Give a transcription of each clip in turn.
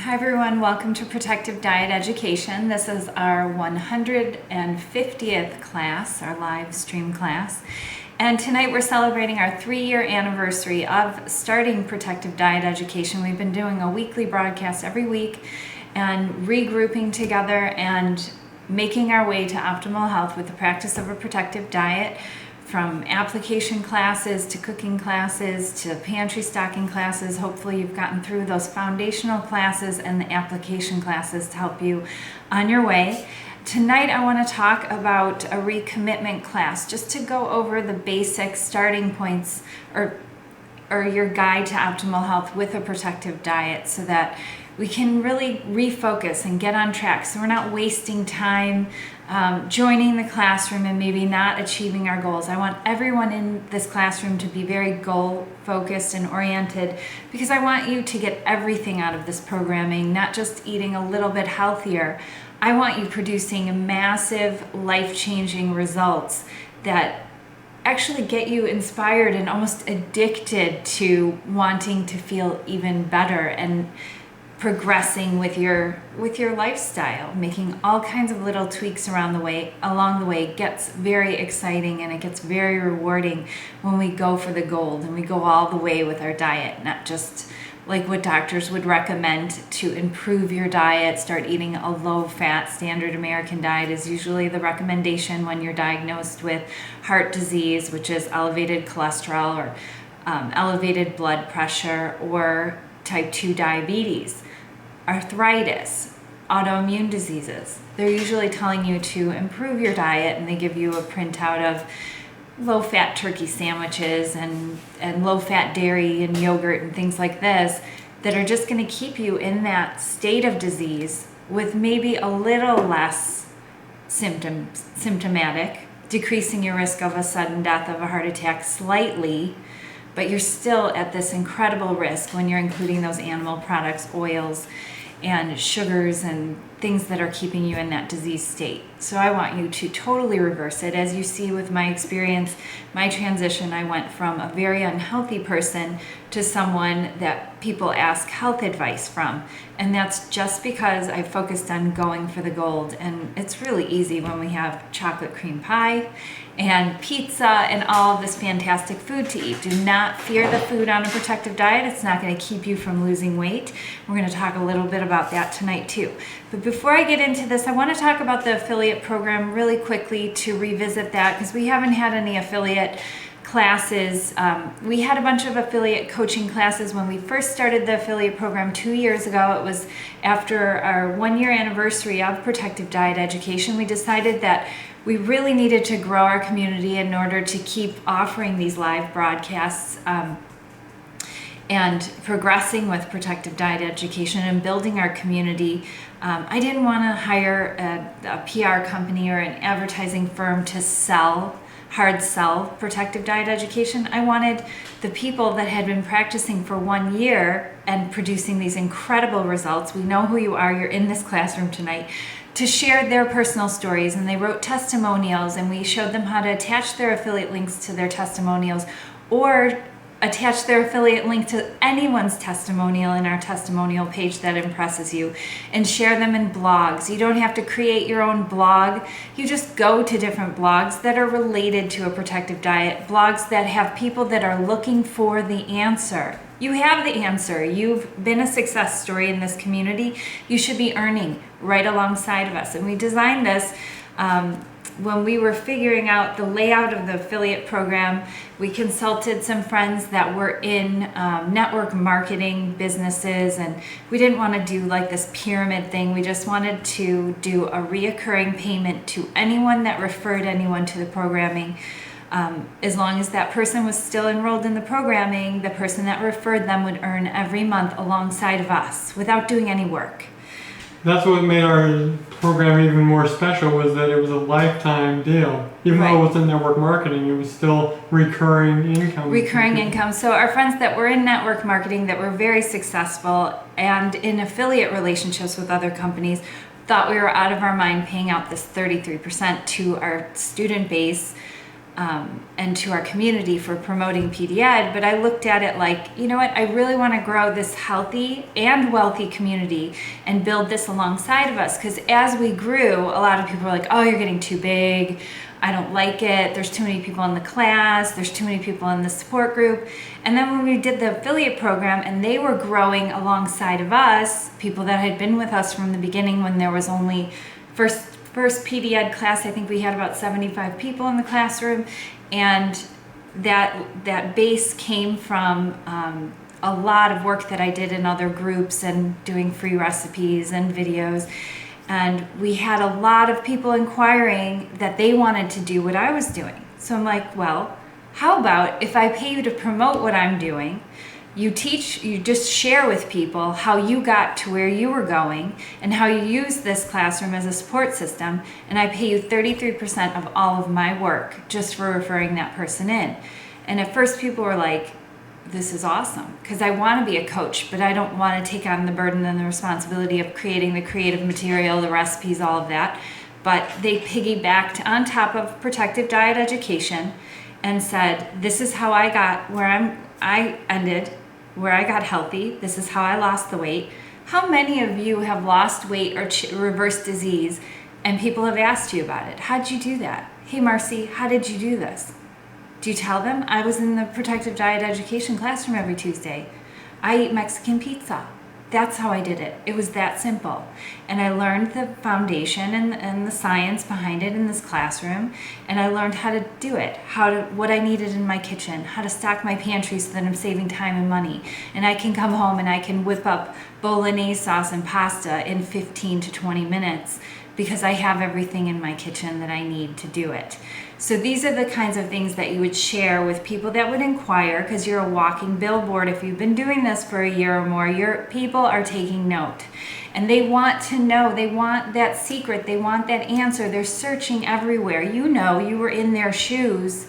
Hi everyone, welcome to Protective Diet Education. This is our 150th class, our live stream class. And tonight we're celebrating our 3-year anniversary of starting Protective Diet Education. We've been doing a weekly broadcast every week and regrouping together and making our way to optimal health with the practice of a protective diet, from application classes to cooking classes to pantry stocking classes. Hopefully you've gotten through those foundational classes and the application classes to help you on your way. Tonight I want to talk about a recommitment class, just to go over the basic starting points or your guide to optimal health with a protective diet, so that we can really refocus and get on track, so we're not wasting time joining the classroom and maybe not achieving our goals. I want everyone in this classroom to be very goal focused and oriented, because I want you to get everything out of this programming, not just eating a little bit healthier. I want you producing massive life-changing results that actually get you inspired and almost addicted to wanting to feel even better and progressing with your lifestyle. Making all kinds of little tweaks along the way gets very exciting, and it gets very rewarding when we go for the gold and we go all the way with our diet, not just like what doctors would recommend to improve your diet. Start eating a low-fat standard American diet is usually the recommendation when you're diagnosed with heart disease, which is elevated cholesterol or elevated blood pressure, or type 2 diabetes, arthritis, autoimmune diseases. They're usually telling you to improve your diet, and they give you a printout of low-fat turkey sandwiches and low-fat dairy and yogurt and things like this that are just going to keep you in that state of disease with maybe a little less symptomatic, decreasing your risk of a sudden death of a heart attack slightly, but you're still at this incredible risk when you're including those animal products, oils, and sugars and things that are keeping you in that disease state. So I want you to totally reverse it. As you see with my experience, my transition, I went from a very unhealthy person to someone that people ask health advice from. And that's just because I focused on going for the gold. And it's really easy when we have chocolate cream pie and pizza and all of this fantastic food to eat. Do not fear the food on a protective diet. It's not going to keep you from losing weight. We're going to talk a little bit about that tonight too. But before I get into this, I want to talk about the affiliate program really quickly, to revisit that, because we haven't had any affiliate classes. We had a bunch of affiliate coaching classes when we first started the affiliate program 2 years ago. It was after our 1-year anniversary of Protective Diet Education. We decided that we really needed to grow our community in order to keep offering these live broadcasts and progressing with Protective Diet Education and building our community. I didn't want to hire a PR company or an advertising firm to hard sell Protective Diet Education. I wanted the people that had been practicing for 1 year and producing these incredible results. We know who you are. You're in this classroom tonight, to share their personal stories. And they wrote testimonials, and we showed them how to attach their affiliate links to their testimonials, or attach their affiliate link to anyone's testimonial in our testimonial page that impresses you, and share them in blogs. You don't have to create your own blog. You just go to different blogs that are related to a protective diet, blogs that have people that are looking for the answer. You have the answer. You've been a success story in this community. You should be earning right alongside of us. And we designed this when we were figuring out the layout of the affiliate program. We consulted some friends that were in network marketing businesses, and we didn't want to do like this pyramid thing. We just wanted to do a reoccurring payment to anyone that referred anyone to the programming. As long as that person was still enrolled in the programming, the person that referred them would earn every month alongside of us without doing any work. That's what made our program even more special, was that it was a lifetime deal. Even though it was in network marketing, it was still recurring income. Recurring income. So our friends that were in network marketing that were very successful and in affiliate relationships with other companies thought we were out of our mind paying out this 33% to our student base and to our community for promoting PD Ed, but I looked at it like, you know what, I really want to grow this healthy and wealthy community and build this alongside of us. Because as we grew, a lot of people were like, oh, you're getting too big. I don't like it. There's too many people in the class. There's too many people in the support group. And then when we did the affiliate program and they were growing alongside of us, people that had been with us from the beginning when there was only first PD Ed class, I think we had about 75 people in the classroom, and that base came from a lot of work that I did in other groups and doing free recipes and videos. And we had a lot of people inquiring that they wanted to do what I was doing. So I'm like, well, how about if I pay you to promote what I'm doing? You just share with people how you got to where you were going and how you use this classroom as a support system, and I pay you 33% of all of my work just for referring that person in. And at first people were like, this is awesome, because I want to be a coach, but I don't want to take on the burden and the responsibility of creating the creative material, the recipes, all of that. But they piggybacked on top of protective diet education and said, this is how I got I ended where I got healthy. This is how I lost the weight. How many of you have lost weight or reversed disease and people have asked you about it? How'd you do that? Hey, Marcy, how did you do this? Do you tell them? I was in the protective diet education classroom every Tuesday. I eat Mexican pizza. That's how I did it. It was that simple. And I learned the foundation and the science behind it in this classroom. And I learned how to do it, what I needed in my kitchen, how to stock my pantry so that I'm saving time and money. And I can come home and I can whip up bolognese sauce and pasta in 15 to 20 minutes because I have everything in my kitchen that I need to do it. So these are the kinds of things that you would share with people that would inquire, because you're a walking billboard. If you've been doing this for a year or more, your people are taking note. And they want to know, they want that secret, they want that answer. They're searching everywhere. You know, you were in their shoes.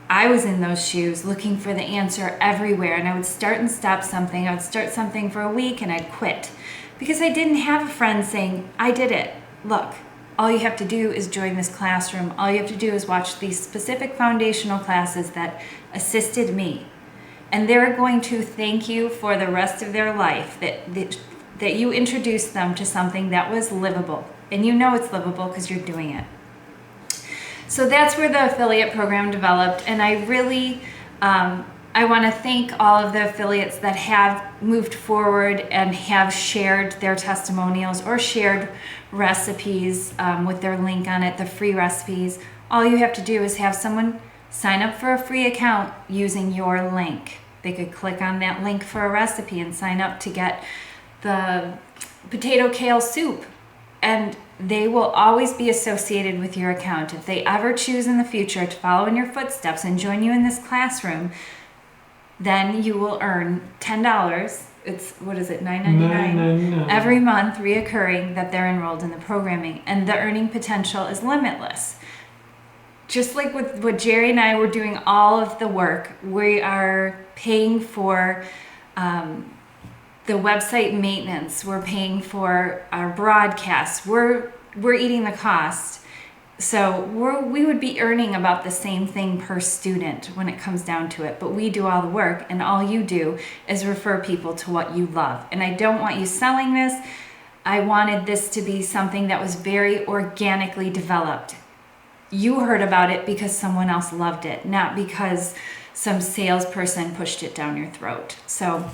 I was in those shoes looking for the answer everywhere. And I would start and stop something. I would start something for a week and I'd quit. Because I didn't have a friend saying, I did it. Look, all you have to do is join this classroom. All you have to do is watch these specific foundational classes that assisted me. And they're going to thank you for the rest of their life that you introduced them to something that was livable. And you know it's livable because you're doing it. So that's where the affiliate program developed. And I really, I want to thank all of the affiliates that have moved forward and have shared their testimonials or shared recipes with their link on it, the free recipes. All you have to do is have someone sign up for a free account using your link. They could click on that link for a recipe and sign up to get the potato kale soup, and they will always be associated with your account. If they ever choose in the future to follow in your footsteps and join you in this classroom, then you will earn $10. It's, what is it, $9.99 every month, reoccurring, that they're enrolled in the programming. And the earning potential is limitless. Just like with what Jerry and I were doing all of the work, we are paying for the website maintenance, we're paying for our broadcasts, we're eating the cost. So we would be earning about the same thing per student when it comes down to it, but we do all the work, and all you do is refer people to what you love. And I don't want you selling this. I wanted this to be something that was very organically developed. You heard about it because someone else loved it, not because some salesperson pushed it down your throat. So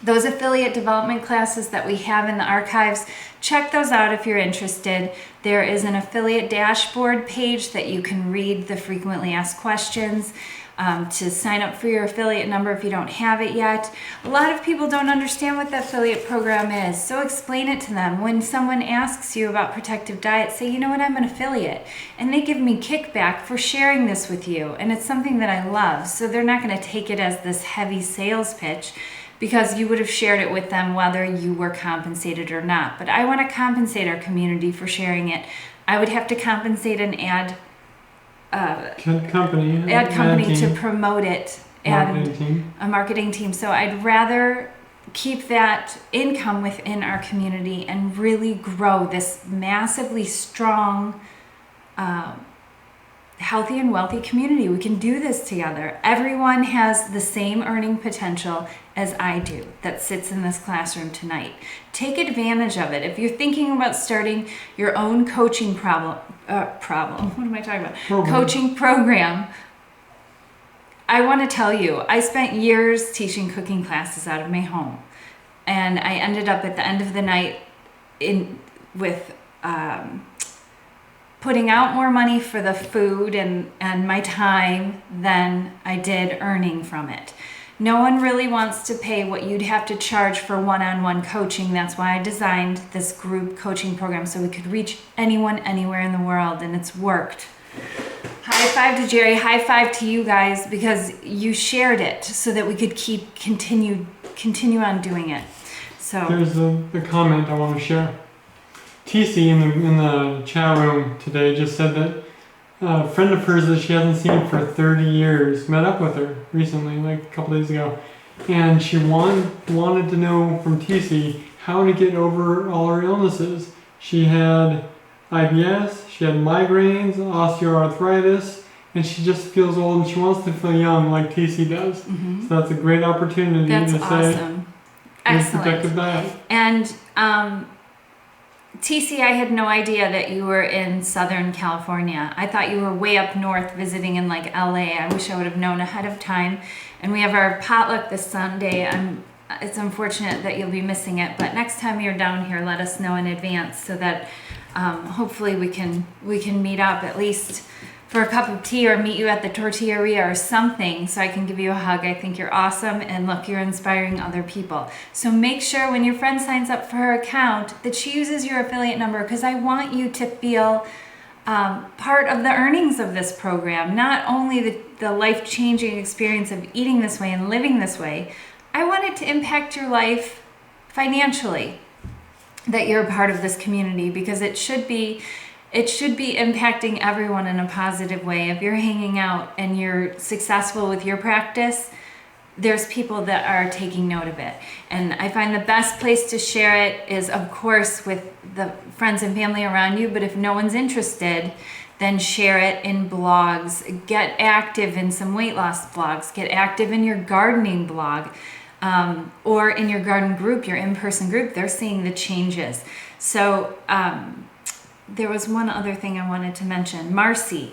those affiliate development classes that we have in the archives, check those out if you're interested. There is an affiliate dashboard page that you can read the frequently asked questions to sign up for your affiliate number if you don't have it yet. A lot of people don't understand what the affiliate program is, so explain it to them. When someone asks you about protective diet, say, you know what, I'm an affiliate, and they give me kickback for sharing this with you, and it's something that I love, so they're not going to take it as this heavy sales pitch, because you would have shared it with them whether you were compensated or not. But I want to compensate our community for sharing it. I would have to compensate an ad company to promote it, and a marketing team. So I'd rather keep that income within our community and really grow this massively strong healthy and wealthy community. We can do this together. Everyone has the same earning potential as I do that sits in this classroom tonight. Take advantage of it. If you're thinking about starting your own coaching what am I talking about? Coaching program. I want to tell you, I spent years teaching cooking classes out of my home, and I ended up at the end of the night with putting out more money for the food and my time than I did earning from it. No one really wants to pay what you'd have to charge for one-on-one coaching. That's why I designed this group coaching program, so we could reach anyone, anywhere in the world, and it's worked. High five to Jerry, high five to you guys, because you shared it so that we could continue on doing it. So there's a comment I want to share. TC in the chat room today just said that a friend of hers that she hasn't seen for 30 years met up with her recently, like a couple days ago, and she wanted to know from TC how to get over all her illnesses. She had IBS, she had migraines, osteoarthritis, and she just feels old and she wants to feel young like TC does. So that's a great opportunity to say, awesome. Excellent. Protective Diet. And TC, I had no idea that you were in Southern California. I thought you were way up north visiting in like LA. I wish I would have known ahead of time. And we have our potluck this Sunday. It's unfortunate that you'll be missing it, but next time you're down here, let us know in advance so that hopefully we can meet up at least for a cup of tea, or meet you at the Tortilleria or something so I can give you a hug. I think you're awesome, and look, you're inspiring other people. So make sure when your friend signs up for her account that she uses your affiliate number, because I want you to feel part of the earnings of this program, not only the life-changing experience of eating this way and living this way. I want it to impact your life financially, that you're a part of this community, because it should be impacting everyone in a positive way. If you're hanging out and you're successful with your practice, there's people that are taking note of it. And I find the best place to share it is, of course, with the friends and family around you, but if no one's interested, then share it in blogs. Get active in some weight loss blogs. Get active in your gardening blog, or in your garden group, your in-person group. They're seeing the changes. So there was one other thing I wanted to mention. Marcy,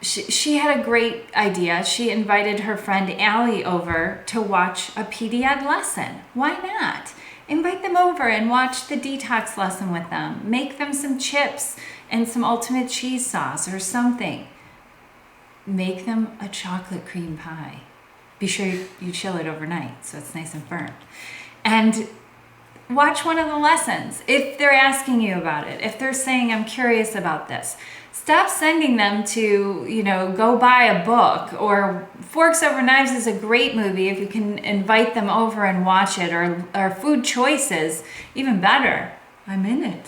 she had a great idea. She invited her friend Allie over to watch a PDN lesson. Why not? Invite them over and watch the detox lesson with them. Make them some chips and some ultimate cheese sauce or something. Make them a chocolate cream pie. Be sure you chill it overnight so it's nice and firm. And watch one of the lessons. If they're asking you about it, if they're saying, I'm curious about this, stop sending them to, go buy a book. Or Forks Over Knives is a great movie if you can invite them over and watch it. Or Food Choices, even better. I'm in it.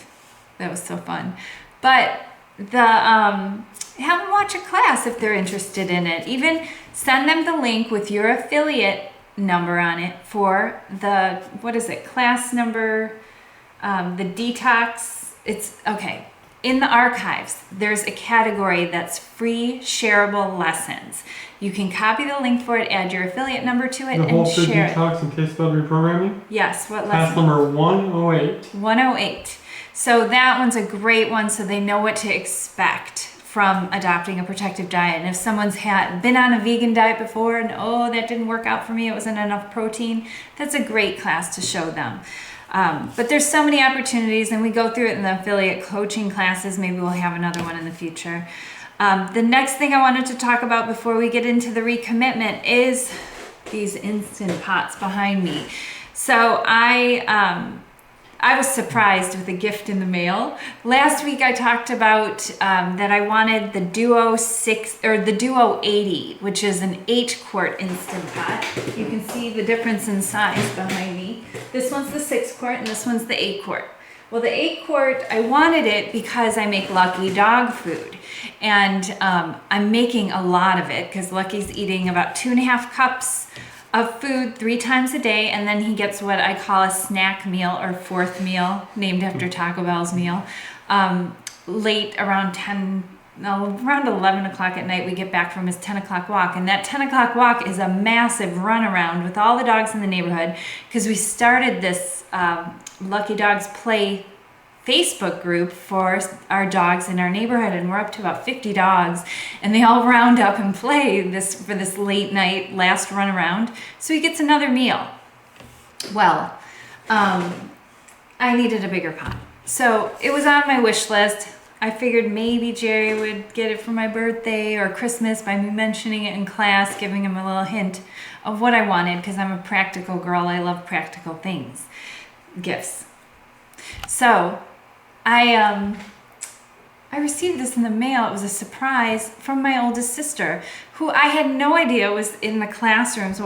That was so fun. But have them watch a class if they're interested in it. Even send them the link with your affiliate number on it for the, class number, the detox. It's okay. In the archives, there's a category that's free shareable lessons. You can copy the link for it, add your affiliate number to it, and share it. The Whole Food Detox and Taste Bud Reprogramming? Yes, what lesson? Class number 108. 108. So that one's a great one, so they know what to expect from adopting a protective diet. And if someone's been on a vegan diet before and, that didn't work out for me, it wasn't enough protein, that's a great class to show them. But there's so many opportunities, and we go through it in the affiliate coaching classes. Maybe we'll have another one in the future. The next thing I wanted to talk about before we get into the recommitment is these Instant Pots behind me. So I was surprised with a gift in the mail. Last week I talked about that I wanted the Duo 6 or the Duo 80, which is an 8-quart Instant Pot. You can see the difference in size behind me. This one's the 6-quart and this one's the 8-quart. Well, the 8-quart, I wanted it because I make Lucky dog food. And I'm making a lot of it because Lucky's eating about 2.5 cups of food 3 times a day, and then he gets what I call a snack meal or 4th meal, named after Taco Bell's meal, late around 10 around 11 o'clock at night, we get back from his 10 o'clock walk. And that 10 o'clock walk is a massive run around with all the dogs in the neighborhood, because we started this Lucky Dogs Play Facebook group for our dogs in our neighborhood, and we're up to about 50 dogs, and they all round up and play for this late night last run around, so he gets another meal. Well, I needed a bigger pot, so it was on my wish list. I figured maybe Jerry would get it for my birthday or Christmas by me mentioning it in class, giving him a little hint of what I wanted, because I'm a practical girl. I love practical things, gifts. So I received this in the mail. It was a surprise from my oldest sister, who I had no idea was in the classrooms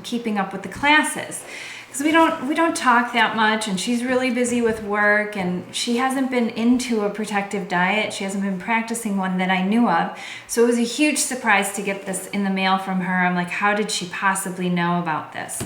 keeping up with the classes. Because we don't talk that much, and she's really busy with work, and she hasn't been into a protective diet. She hasn't been practicing one that I knew of. So it was a huge surprise to get this in the mail from her. I'm like, how did she possibly know about this?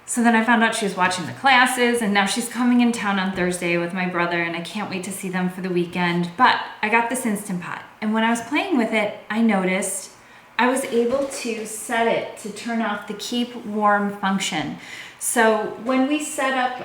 So then I found out she was watching the classes, and now she's coming in town on Thursday with my brother, and I can't wait to see them for the weekend. But I got this Instant Pot, and when I was playing with it, I noticed I was able to set it to turn off the keep warm function. So when we set up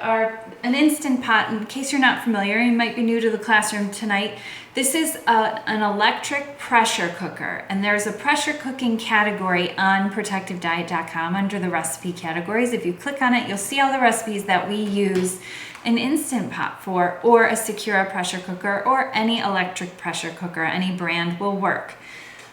an Instant Pot, in case you're not familiar, you might be new to the classroom tonight, this is an electric pressure cooker, and there's a pressure cooking category on protectivediet.com under the recipe categories. If you click on it, you'll see all the recipes that we use an Instant Pot for, or a Secura pressure cooker, or any electric pressure cooker. Any brand will work.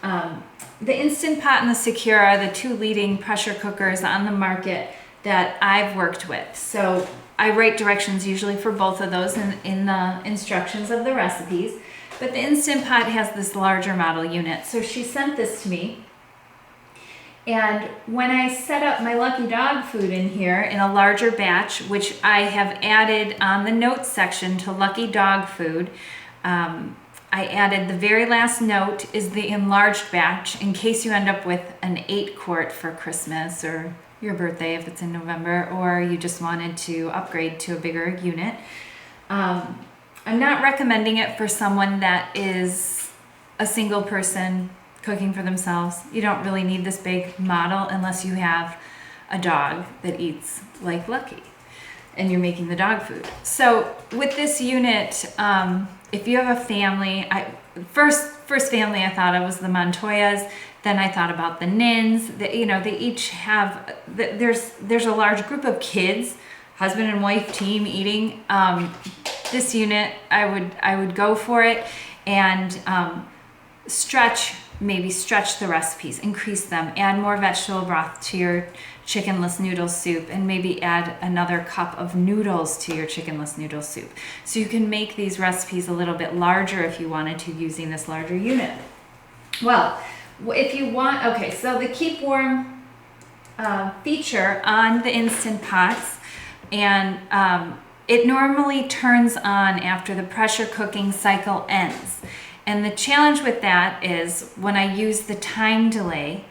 The Instant Pot and the Secura are the two leading pressure cookers on the market that I've worked with. So I write directions usually for both of those in the instructions of the recipes. But the Instant Pot has this larger model unit. So she sent this to me. And when I set up my Lucky Dog food in here in a larger batch, which I have added on the notes section to Lucky Dog food, I added the very last note is the enlarged batch in case you end up with an 8-quart for Christmas or your birthday if it's in November, or you just wanted to upgrade to a bigger unit. I'm not recommending it for someone that is a single person cooking for themselves. You don't really need this big model unless you have a dog that eats like Lucky and you're making the dog food. So with this unit, if you have a family, first family I thought of was the Montoyas. Then I thought about the Nins. They each have. There's a large group of kids, husband and wife team eating. This unit, I would go for it, and stretch the recipes, increase them, add more vegetable broth to your chickenless noodle soup, and maybe add another cup of noodles to your chickenless noodle soup. So you can make these recipes a little bit larger if you wanted to, using this larger unit. Well, if you want, okay, so the keep warm feature on the Instant Pots, and it normally turns on after the pressure cooking cycle ends. And the challenge with that is when I use the time delay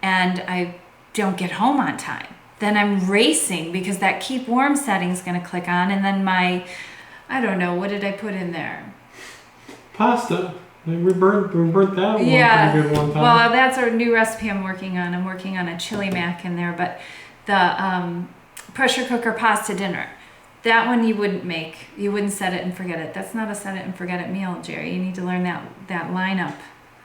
and I don't get home on time, then I'm racing because that keep warm setting is going to click on, and then I don't know, what did I put in there? Pasta. We burnt that one yeah. pretty good one time. Well, that's our new recipe I'm working on. I'm working on a chili mac in there, but the pressure cooker pasta dinner, that one you wouldn't make. You wouldn't set it and forget it. That's not a set it and forget it meal, Jerry. You need to learn that lineup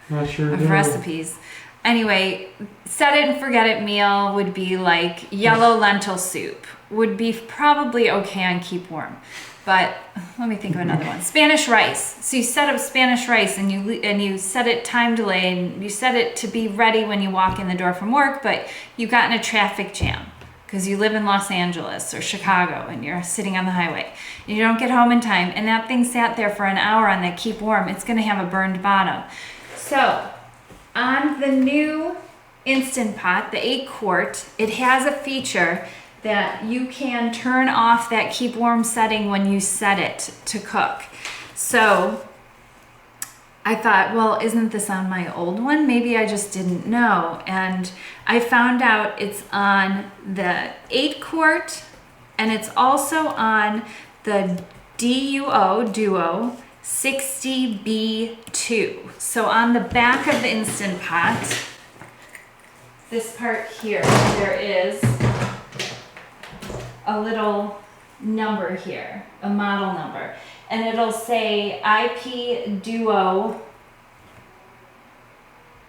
of recipes. Anyway, set it and forget it meal would be like yellow lentil soup. Would be probably okay on keep warm. But let me think of another one. Spanish rice. So you set up Spanish rice and you set it time delay, and you set it to be ready when you walk in the door from work, but you got in a traffic jam because you live in Los Angeles or Chicago and you're sitting on the highway and you don't get home in time, and that thing sat there for an hour on that keep warm. It's going to have a burned bottom. So on the new Instant Pot, the 8-quart, it has a feature that you can turn off that keep warm setting when you set it to cook. So I thought, well, isn't this on my old one? Maybe I just didn't know. And I found out it's on the 8-quart, and it's also on the Duo 60B2. So on the back of the Instant Pot, this part here, there is a little number here, a model number, and it'll say IP Duo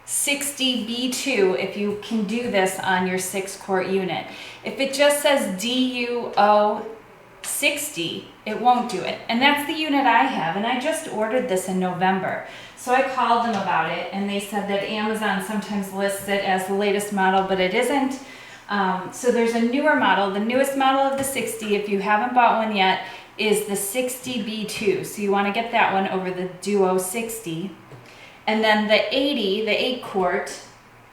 60B2 if you can do this on your 6-quart unit. If it just says DUO 60, it won't do it. And that's the unit I have, and I just ordered this in November. So I called them about it, and they said that Amazon sometimes lists it as the latest model, but it isn't. So there's a newer model. The newest model of the 60, if you haven't bought one yet, is the 60B2. So you want to get that one over the Duo 60. And then the 80, the 8-quart,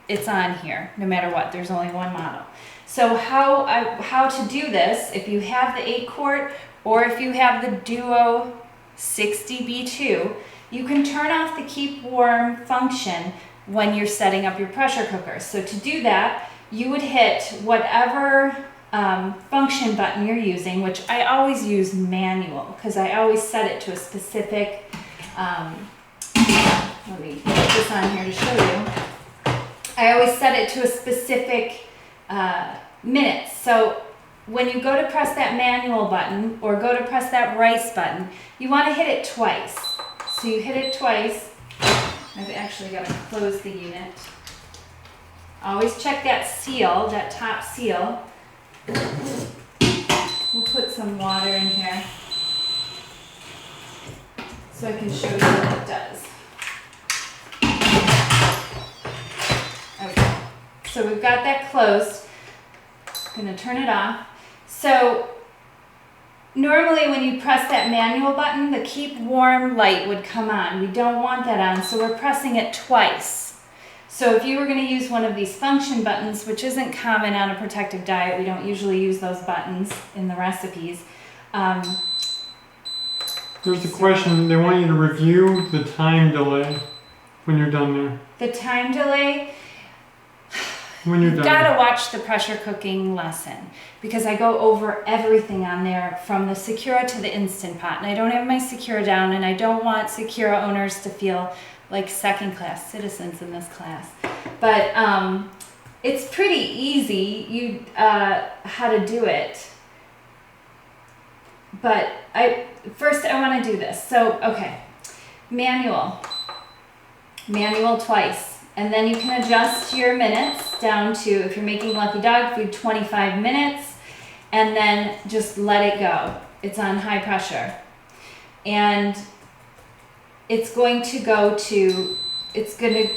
it's on here, no matter what. There's only one model. So how to do this, if you have the 8-quart or if you have the Duo 60B2, you can turn off the keep warm function when you're setting up your pressure cooker. So to do that, you would hit whatever function button you're using, which I always use manual because I always set it to a specific, let me put this on here to show you. I always set it to a specific minutes. So when you go to press that manual button or go to press that rice button, you want to hit it twice. So you hit it twice. I've actually got to close the unit. Always check that seal, that top seal. We'll put some water in here so I can show you what it does. Okay, so we've got that closed. I'm going to turn it off. So normally when you press that manual button, the keep warm light would come on. We don't want that on, so we're pressing it twice. So if you were going to use one of these function buttons, which isn't common on a protective diet, we don't usually use those buttons in the recipes. There's a question, they want you to review the time delay when you're done there. The time delay, When you're you've done. got to watch the pressure cooking lesson because I go over everything on there from the Secura to the Instant Pot, and I don't have my Secura down, and I don't want Secura owners to feel like second-class citizens in this class. But it's pretty easy how to do it. But first I want to do this. So, okay, manual twice. And then you can adjust your minutes down to, if you're making Lucky Dog food, 25 minutes, and then just let it go. It's on high pressure. And it's going to go to, it's going to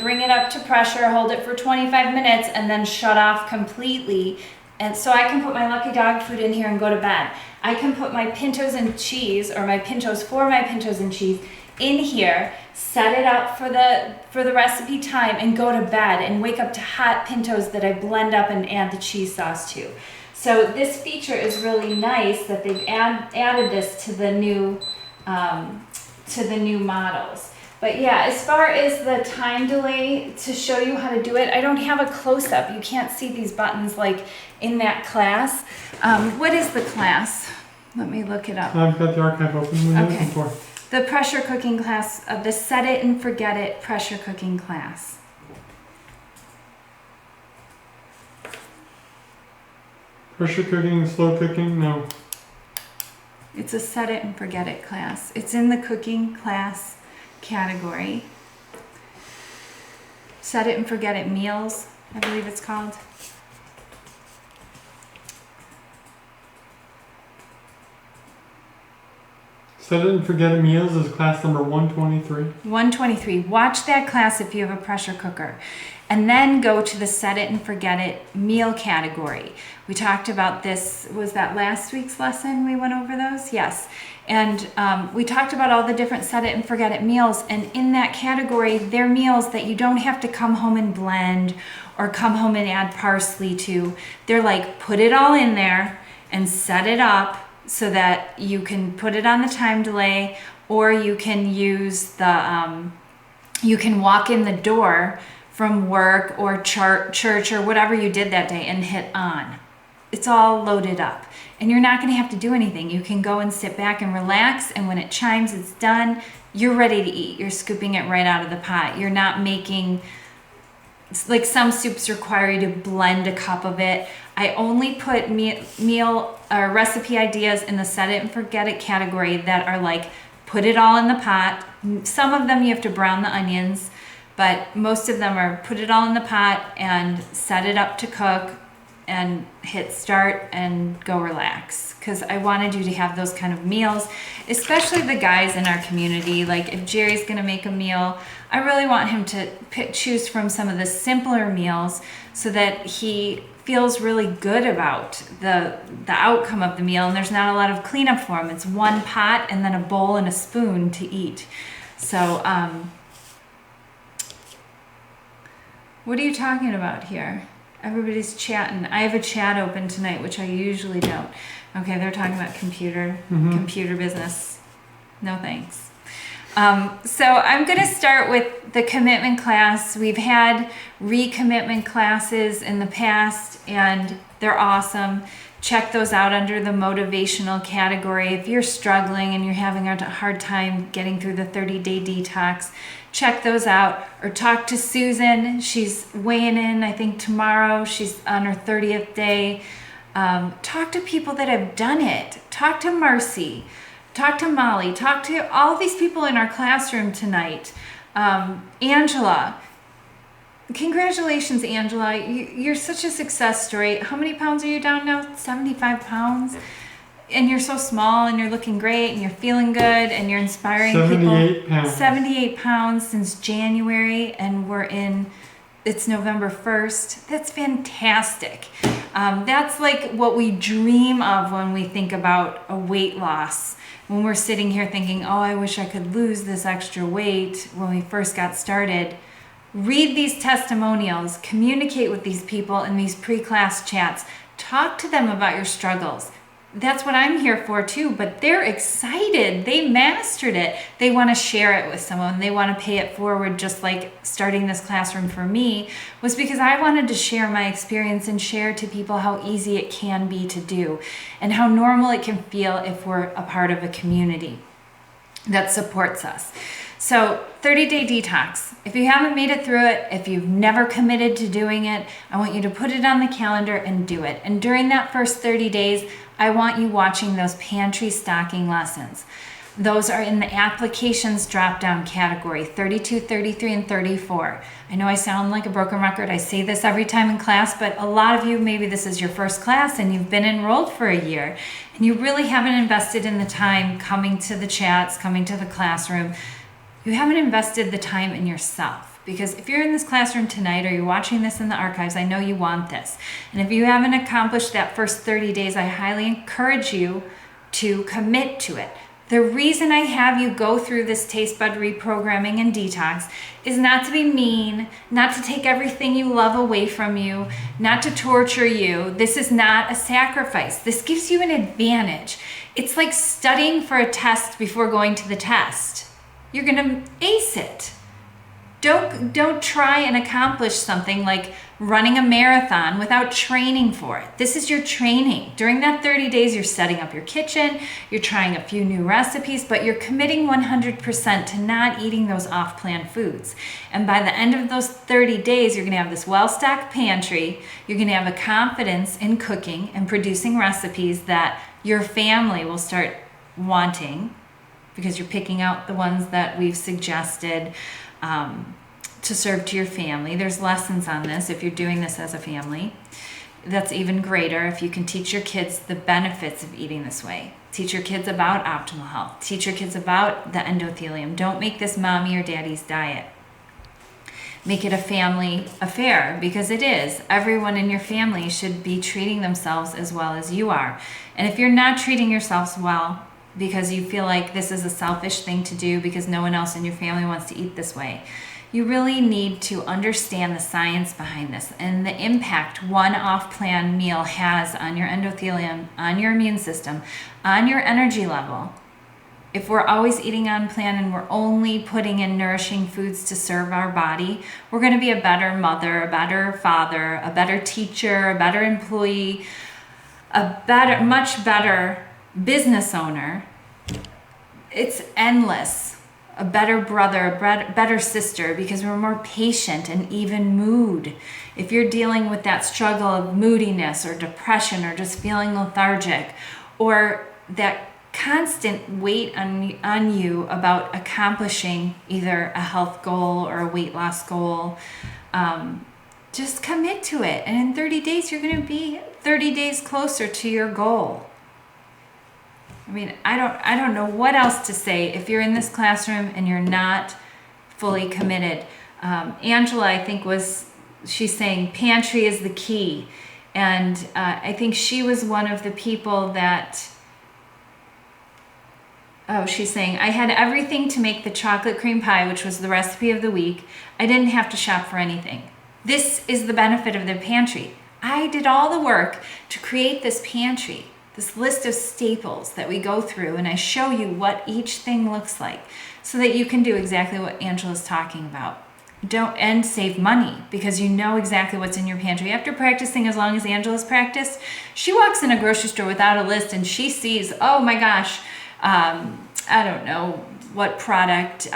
bring it up to pressure, hold it for 25 minutes, and then shut off completely. And so I can put my Lucky Dog food in here and go to bed. I can put my pintos and cheese, or my pintos for my pintos and cheese, in here, set it up for the recipe time, and go to bed and wake up to hot pintos that I blend up and add the cheese sauce to. So this feature is really nice that they've added this to the new models. But yeah, as far as the time delay, to show you how to do it, I don't have a close-up. You can't see these buttons like in that class. What is the class? Let me look it up. I've got the archive open. What are you looking for? The pressure cooking class of the Set It and Forget It pressure cooking class. Pressure cooking, slow cooking? No. It's a Set It and Forget It class. It's in the cooking class category. Set It and Forget It meals, I believe it's called. Set It and Forget It meals is class number 123. 123. Watch that class if you have a pressure cooker. And then go to the Set It and Forget It meal category. We talked about this, was that last week's lesson we went over those? Yes. And we talked about all the different Set It and Forget It meals. And in that category, they're meals that you don't have to come home and blend or come home and add parsley to. They're like, put it all in there and set it up so that you can put it on the time delay, or you can use the, you can walk in the door from work or church or whatever you did that day and hit on. it's all loaded up. And you're not going to have to do anything. You can go and sit back and relax, and when it chimes, it's done. You're ready to eat. You're scooping it right out of the pot. You're not making, like some soups require you to blend a cup of it. I only put meal or recipe ideas in the set it and forget it category that are like, put it all in the pot. Some of them you have to brown the onions, but most of them are put it all in the pot and set it up to cook and hit start and go relax. Because I wanted you to have those kind of meals, especially the guys in our community. Like if Jerry's gonna make a meal, I really want him to choose from some of the simpler meals so that he feels really good about the outcome of the meal, and there's not a lot of cleanup for him. It's one pot and then a bowl and a spoon to eat. So what are you talking about here? Everybody's chatting. I have a chat open tonight, which I usually don't. Okay, they're talking about computer business. No thanks. So I'm going to start with the commitment class. We've had recommitment classes in the past, and they're awesome. Check those out under the motivational category. If you're struggling and you're having a hard time getting through the 30-day detox, check those out, or talk to Susan. She's weighing in, I think, tomorrow. She's on her 30th day. Talk to people that have done it. Talk to Marcy. Talk to Molly. Talk to all these people in our classroom tonight. Angela. Congratulations, Angela. You're such a success story. How many pounds are you down now? 75 pounds? And you're so small, and you're looking great, and you're feeling good, and you're inspiring 78 people. pounds. 78 pounds since January, and it's November 1st. That's fantastic. That's like what we dream of when we think about a weight loss. When we're sitting here thinking, oh, I wish I could lose this extra weight when we first got started. Read these testimonials, communicate with these people in these pre-class chats, talk to them about your struggles. That's what I'm here for too, but they're excited. They mastered it. They want to share it with someone. They want to pay it forward, just like starting this classroom for me was because I wanted to share my experience and share to people how easy it can be to do and how normal it can feel if we're a part of a community that supports us. So 30-day detox. If you haven't made it through it, if you've never committed to doing it, I want you to put it on the calendar and do it. And during that first 30 days, I want you watching those pantry stocking lessons. Those are in the applications drop-down category, 32, 33, and 34. I know I sound like a broken record. I say this every time in class, but a lot of you, maybe this is your first class and you've been enrolled for a year and you really haven't invested in the time coming to the chats, coming to the classroom. You haven't invested the time in yourself. Because if you're in this classroom tonight or you're watching this in the archives, I know you want this. And if you haven't accomplished that first 30 days, I highly encourage you to commit to it. The reason I have you go through this taste bud reprogramming and detox is not to be mean, not to take everything you love away from you, not to torture you. This is not a sacrifice. This gives you an advantage. It's like studying for a test before going to the test. You're gonna ace it. Don't try and accomplish something like running a marathon without training for it. This is your training. During that 30 days, you're setting up your kitchen, you're trying a few new recipes, but you're committing 100% to not eating those off-plan foods. And by the end of those 30 days, you're gonna have this well-stocked pantry, you're gonna have a confidence in cooking and producing recipes that your family will start wanting because you're picking out the ones that we've suggested to serve to your family. There's lessons on this if you're doing this as a family. That's even greater if you can teach your kids the benefits of eating this way. Teach your kids about optimal health. Teach your kids about the endothelium. Don't make this mommy or daddy's diet. Make it a family affair, because it is. Everyone in your family should be treating themselves as well as you are. And if you're not treating yourselves well because you feel like this is a selfish thing to do because no one else in your family wants to eat this way, you really need to understand the science behind this and the impact one off-plan meal has on your endothelium, on your immune system, on your energy level. If we're always eating on plan and we're only putting in nourishing foods to serve our body, we're going to be a better mother, a better father, a better teacher, a better employee, much better business owner. It's endless. A better brother, a better sister, because we're more patient and even mood. If you're dealing with that struggle of moodiness or depression or just feeling lethargic, or that constant weight on you about accomplishing either a health goal or a weight loss goal, just commit to it. And in 30 days, you're going to be 30 days closer to your goal. I mean, I don't know what else to say if you're in this classroom and you're not fully committed. Angela, I think she's saying pantry is the key. And I think she was one of the people that, she's saying, I had everything to make the chocolate cream pie, which was the recipe of the week. I didn't have to shop for anything. This is the benefit of the pantry. I did all the work to create this pantry, this list of staples that we go through, and I show you what each thing looks like so that you can do exactly what Angela's talking about. And save money because you know exactly what's in your pantry. After practicing as long as Angela's practiced, she walks in a grocery store without a list and she sees, oh my gosh, I don't know what product,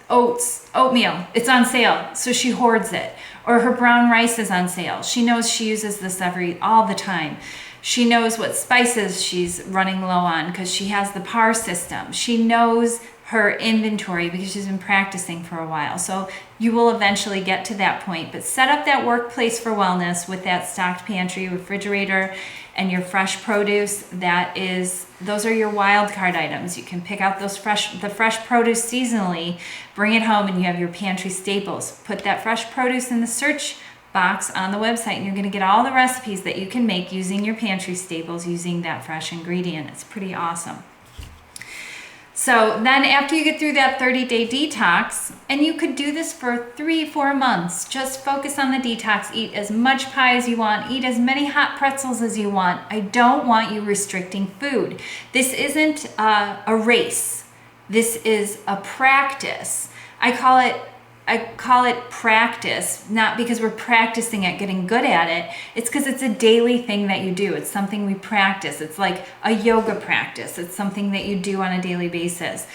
oatmeal, it's on sale, so she hoards it. Or her brown rice is on sale. She knows she uses this all the time. She knows what spices she's running low on because she has the PAR system. She knows her inventory because she's been practicing for a while. So you will eventually get to that point, but set up that workplace for wellness with that stocked pantry, refrigerator, and your fresh produce. Those are your wild card items. You can pick out the fresh produce seasonally, bring it home, and you have your pantry staples. Put that fresh produce in the search box on the website, and you're going to get all the recipes that you can make using your pantry staples, using that fresh ingredient. It's pretty awesome. So then after you get through that 30-day detox, and you could do this for 3-4 months, just focus on the detox, eat as much pie as you want, eat as many hot pretzels as you want. I don't want you restricting food. This isn't a race. This is a practice. I call it practice, not because we're practicing at getting good at it. It's because it's a daily thing that you do. It's something we practice. It's like a yoga practice. It's something that you do on a daily basis.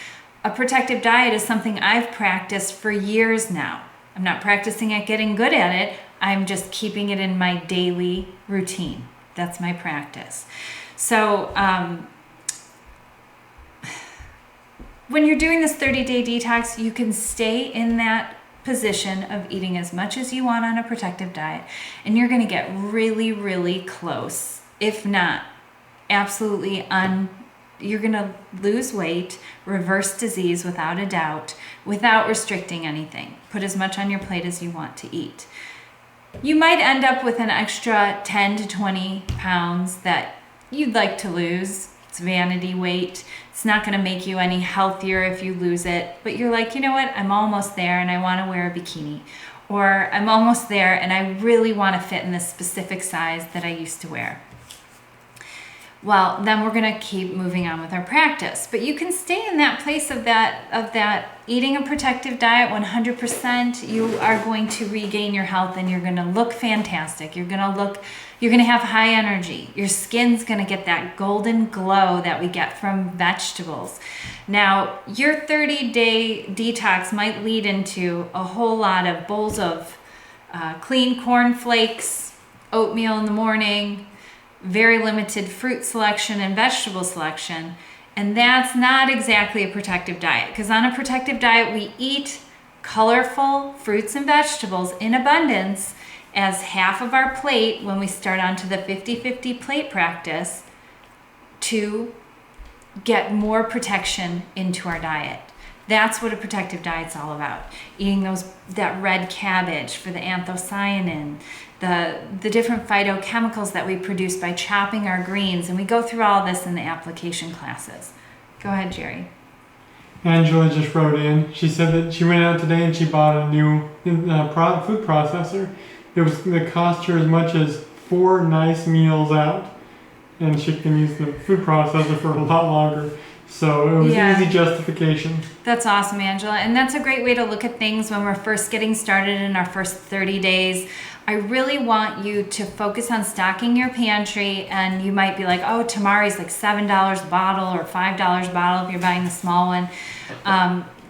A protective diet is something I've practiced for years now. I'm not practicing at getting good at it. I'm just keeping it in my daily routine. That's my practice. So, when you're doing this 30-day detox, you can stay in that position of eating as much as you want on a protective diet, and you're going to get really, really close. If not, absolutely you're going to lose weight, reverse disease without a doubt, without restricting anything. Put as much on your plate as you want to eat. You might end up with an extra 10 to 20 pounds that you'd like to lose. It's vanity weight. It's not going to make you any healthier if you lose it. But you're like, you know what? I'm almost there and I want to wear a bikini. Or I'm almost there and I really want to fit in this specific size that I used to wear. Well, then we're going to keep moving on with our practice. But you can stay in that place of that eating a protective diet 100%. You are going to regain your health and you're going to look fantastic. You're going to have high energy. Your skin's going to get that golden glow that we get from vegetables. Now, your 30-day detox might lead into a whole lot of bowls of clean corn flakes, oatmeal in the morning, very limited fruit selection and vegetable selection. And that's not exactly a protective diet, because on a protective diet, we eat colorful fruits and vegetables in abundance as half of our plate when we start onto the 50-50 plate practice to get more protection into our diet. That's what a protective diet's all about. Eating that red cabbage for the anthocyanin, the different phytochemicals that we produce by chopping our greens, and we go through all this in the application classes. Go ahead, Jerry. Angela just wrote in. She said that she went out today and she bought a new food processor. It cost her as much as 4 nice meals out, and she can use the food processor for a lot longer. So it was easy justification. That's awesome, Angela. And that's a great way to look at things when we're first getting started in our first 30 days. I really want you to focus on stocking your pantry. And you might be like, oh, tamari's like $7 a bottle or $5 a bottle if you're buying the small one.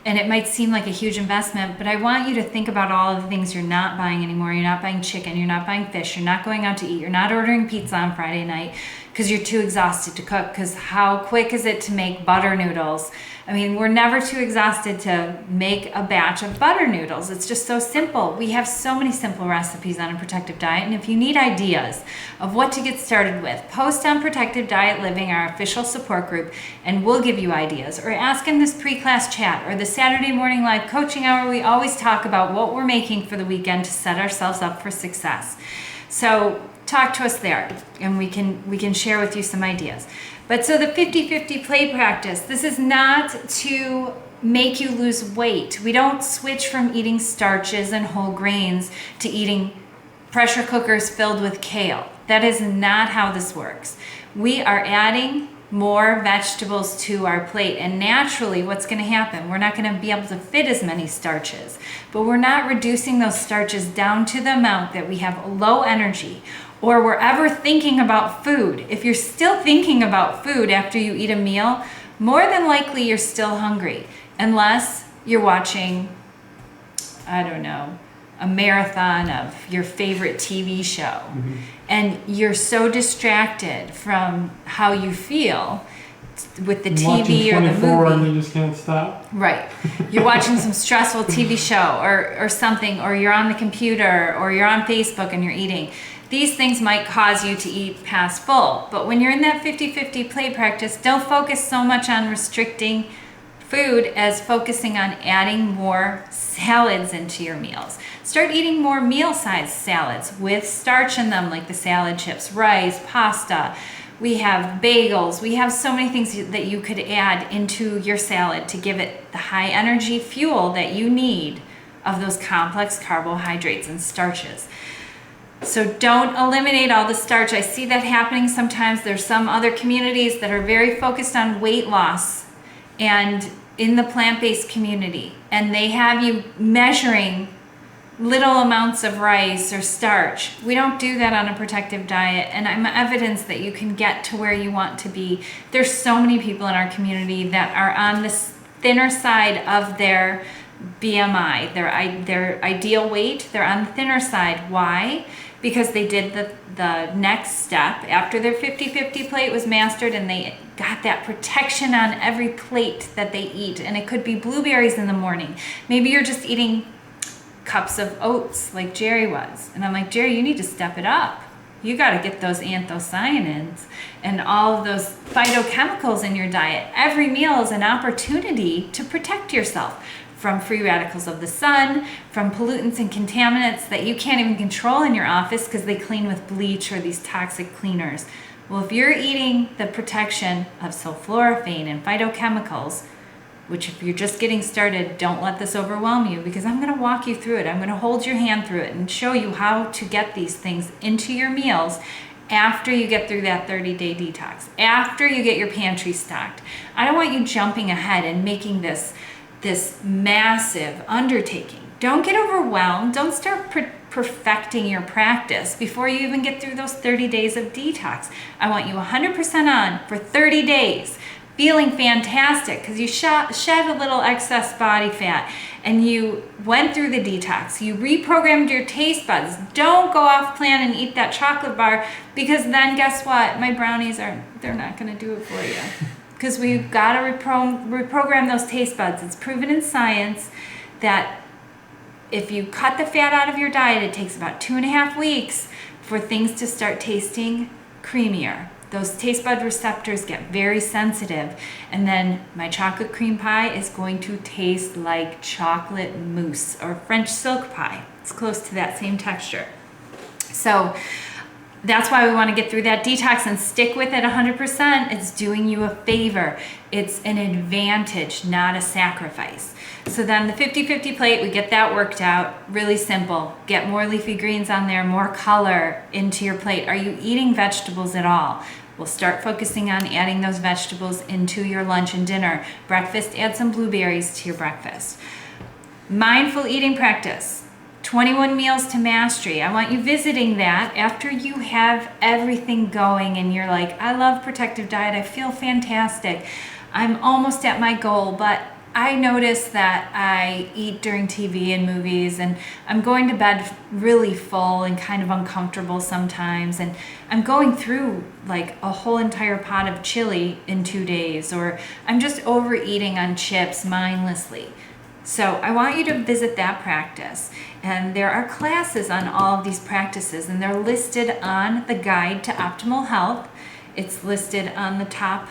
And it might seem like a huge investment, but I want you to think about all of the things you're not buying anymore. You're not buying chicken, you're not buying fish, you're not going out to eat, you're not ordering pizza on Friday night because you're too exhausted to cook. Because how quick is it to make butter noodles? I mean, we're never too exhausted to make a batch of butter noodles. It's just so simple. We have so many simple recipes on A Protective Diet. And if you need ideas of what to get started with, post on Protective Diet Living, our official support group, and we'll give you ideas. Or ask in this pre-class chat or the Saturday morning live coaching hour. We always talk about what we're making for the weekend to set ourselves up for success. So talk to us there, and we can share with you some ideas. But so the 50-50 plate practice, this is not to make you lose weight. We don't switch from eating starches and whole grains to eating pressure cookers filled with kale. That is not how this works. We are adding more vegetables to our plate, and naturally what's going to happen, we're not going to be able to fit as many starches, but we're not reducing those starches down to the amount that we have low energy or we're ever thinking about food. If you're still thinking about food after you eat a meal, more than likely you're still hungry, unless you're watching, I don't know, a marathon of your favorite TV show. And you're so distracted from how you feel with the TV or the movie. And you just can't stop. Right. You're watching some stressful TV show or something, or you're on the computer or you're on Facebook and you're eating. These things might cause you to eat past full. But when you're in that 50-50 plate practice, don't focus so much on restricting food as focusing on adding more salads into your meals. Start eating more meal-sized salads with starch in them, like the salad chips, rice, pasta. We have bagels. We have so many things that you could add into your salad to give it the high energy fuel that you need of those complex carbohydrates and starches. So don't eliminate all the starch. I see that happening sometimes. There's some other communities that are very focused on weight loss and in the plant-based community, and they have you measuring little amounts of rice or starch. We don't do that on A Protective Diet, and I'm evidence that you can get to where you want to be. There's so many people in our community that are on this thinner side of their BMI, their ideal weight. They're on the thinner side. Why? Because they did the next step after their 50-50 plate was mastered, and they got that protection on every plate that they eat. And it could be blueberries in the morning. Maybe you're just eating cups of oats like Jerry was. And I'm like, Jerry, you need to step it up. You got to get those anthocyanins and all of those phytochemicals in your diet. Every meal is an opportunity to protect yourself from free radicals of the sun, from pollutants and contaminants that you can't even control in your office because they clean with bleach or these toxic cleaners. Well, if you're eating the protection of sulforaphane and phytochemicals, which if you're just getting started, don't let this overwhelm you, because I'm going to walk you through it. I'm going to hold your hand through it and show you how to get these things into your meals after you get through that 30-day detox, after you get your pantry stocked. I don't want you jumping ahead and making this massive undertaking. Don't get overwhelmed. Don't start perfecting your practice before you even get through those 30 days of detox. I want you 100% on for 30 days, feeling fantastic because you shed a little excess body fat and you went through the detox. You reprogrammed your taste buds. Don't go off plan and eat that chocolate bar, because then guess what? My brownies they're not going to do it for you. Because we've got to reprogram those taste buds. It's proven in science that if you cut the fat out of your diet, it takes about 2.5 weeks for things to start tasting creamier. Those taste bud receptors get very sensitive, and then my chocolate cream pie is going to taste like chocolate mousse or French silk pie. It's close to that same texture. So that's why we want to get through that detox and stick with it 100%. It's doing you a favor. It's an advantage, not a sacrifice. So then the 50-50 plate, we get that worked out. Really simple. Get more leafy greens on there, more color into your plate. Are you eating vegetables at all? We'll start focusing on adding those vegetables into your lunch and dinner. Breakfast, add some blueberries to your breakfast. Mindful eating practice. 21 Meals to Mastery. I want you visiting that after you have everything going and you're like, I love Protective Diet. I feel fantastic. I'm almost at my goal, but I notice that I eat during TV and movies, and I'm going to bed really full and kind of uncomfortable sometimes, and I'm going through like a whole entire pot of chili in 2 days, or I'm just overeating on chips mindlessly. So I want you to visit that practice, and there are classes on all of these practices, and they're listed on the Guide to Optimal Health. It's listed on the top.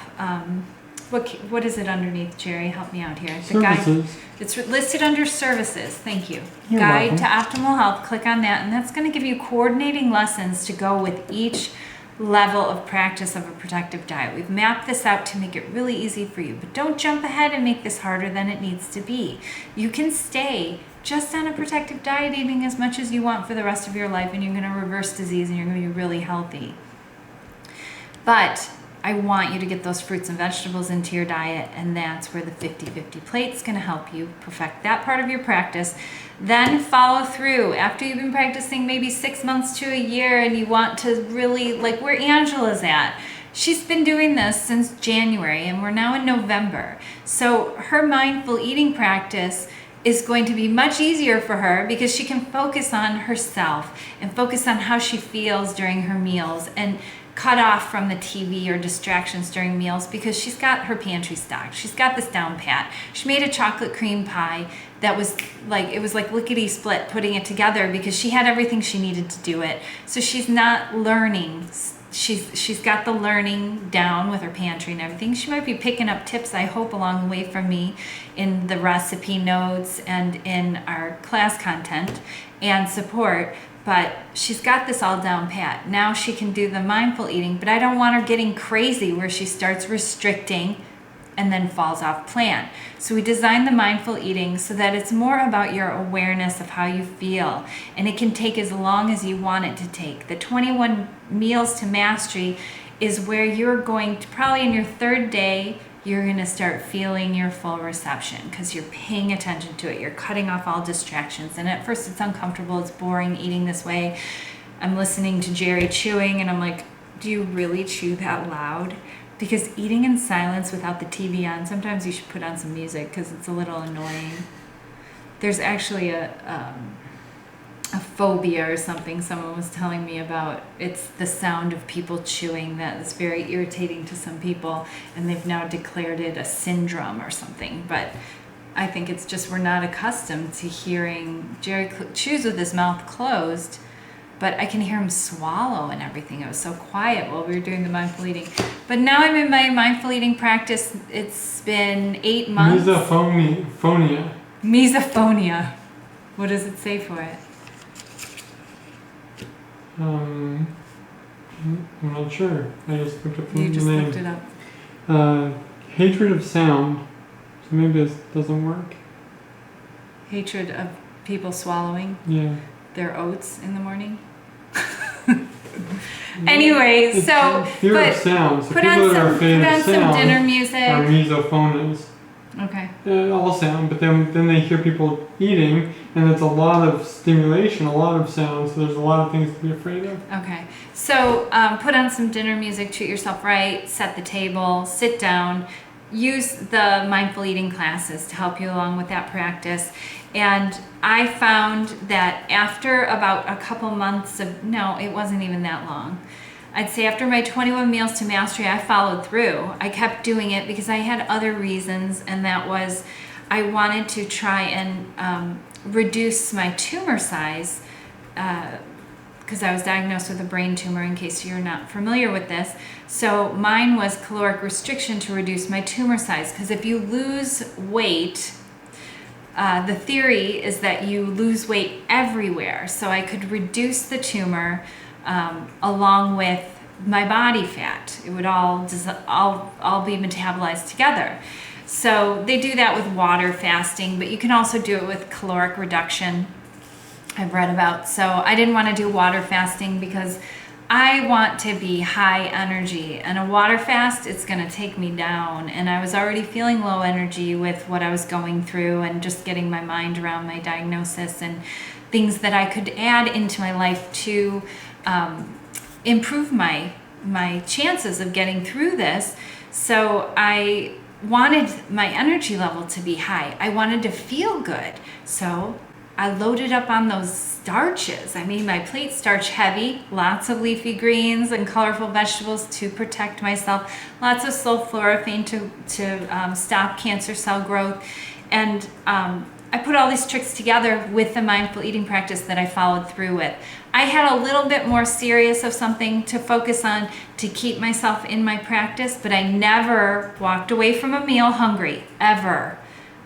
What is it underneath, Jerry? Help me out here. The Services. Guide. It's listed under Services. Thank you. You're Guide welcome. to Optimal Health. Click on that, and that's going to give you coordinating lessons to go with each level of practice of a protective diet. We've mapped this out to make it really easy for you, but don't jump ahead and make this harder than it needs to be. You can stay just on a protective diet, eating as much as you want for the rest of your life, and you're going to reverse disease and you're going to be really healthy. But I want you to get those fruits and vegetables into your diet, and that's where the 50-50 plate's going to help you perfect that part of your practice. Then follow through after you've been practicing maybe 6 months to a year, and you want to really, like where Angela's at. She's been doing this since January, and we're now in November. So her mindful eating practice is going to be much easier for her because she can focus on herself and focus on how she feels during her meals, and cut off from the TV or distractions during meals, because she's got her pantry stocked. She's got this down pat. She made a chocolate cream pie that was like, it was like lickety split putting it together, because she had everything she needed to do it. So she's not learning. She's got the learning down with her pantry and everything. She might be picking up tips, I hope, along the way from me in the recipe notes and in our class content and support. But she's got this all down pat. Now she can do the mindful eating, but I don't want her getting crazy where she starts restricting and then falls off plan. So we designed the mindful eating so that it's more about your awareness of how you feel, and it can take as long as you want it to take. The 21 Meals to Mastery is where you're going to, probably in your third day, you're going to start feeling your full reception because you're paying attention to it. You're cutting off all distractions. And at first it's uncomfortable. It's boring eating this way. I'm listening to Jerry chewing and I'm like, do you really chew that loud? Because eating in silence without the TV on, sometimes you should put on some music because it's a little annoying. There's actually a phobia or something someone was telling me about. It's the sound of people chewing that is very irritating to some people, and they've now declared it a syndrome or something. But I think it's just we're not accustomed to hearing Jerry chews with his mouth closed, but I can hear him swallow and everything. It was so quiet while we were doing the mindful eating. But now I'm in my mindful eating practice. It's been 8 months. Misophonia. Misophonia. What does it say for it? I'm not sure. I just looked up the You name. just looked it up. Hatred of sound. So maybe this doesn't work. Hatred of people swallowing Yeah. their oats in the morning. Anyway, It's so fear but of sound. So put people on that are afraid of some sound dinner are music. misophonias. Okay. All sound, but then they hear people eating, and it's a lot of stimulation, a lot of sound. So there's a lot of things to be afraid of. Okay. So put on some dinner music, treat yourself right, set the table, sit down, use the mindful eating classes to help you along with that practice. And I found that after about a couple months of, no, it wasn't even that long. I'd say after my 21 Meals to Mastery, I followed through. I kept doing it because I had other reasons, and that was I wanted to try and reduce my tumor size because I was diagnosed with a brain tumor, in case you're not familiar with this. So mine was caloric restriction to reduce my tumor size, because if you lose weight, the theory is that you lose weight everywhere. So I could reduce the tumor along with my body fat. It would all be metabolized together. So they do that with water fasting, but you can also do it with caloric reduction, I've read about. So I didn't want to do water fasting because I want to be high energy, and a water fast, it's going to take me down. And I was already feeling low energy with what I was going through and just getting my mind around my diagnosis and things that I could add into my life to improve my chances of getting through this. So I wanted my energy level to be high. I wanted to feel good. So I loaded up on those starches. I made my plate starch heavy, lots of leafy greens and colorful vegetables to protect myself, lots of sulforaphane to stop cancer cell growth. And I put all these tricks together with the mindful eating practice that I followed through with. I had a little bit more serious of something to focus on to keep myself in my practice, but I never walked away from a meal hungry, ever.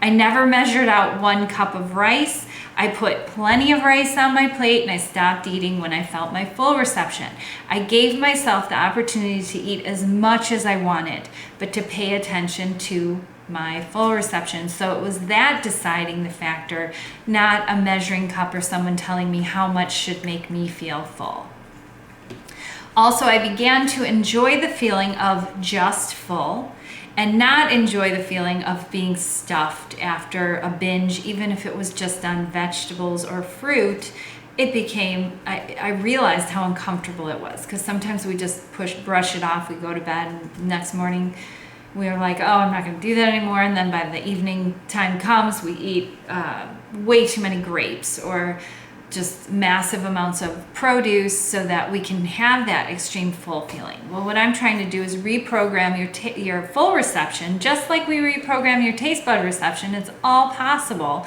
I never measured out 1 cup of rice. I put plenty of rice on my plate and I stopped eating when I felt my full reception. I gave myself the opportunity to eat as much as I wanted, but to pay attention to my full reception. So it was that deciding the factor, not a measuring cup or someone telling me how much should make me feel full. Also, I began to enjoy the feeling of just full and not enjoy the feeling of being stuffed after a binge, even if it was just on vegetables or fruit. It became, I realized how uncomfortable it was, because sometimes we just brush it off, we go to bed, and the next morning we were like, oh, I'm not going to do that anymore. And then by the evening time comes, we eat way too many grapes or just massive amounts of produce so that we can have that extreme full feeling. Well, what I'm trying to do is reprogram your full reception, just like we reprogram your taste bud reception. It's all possible,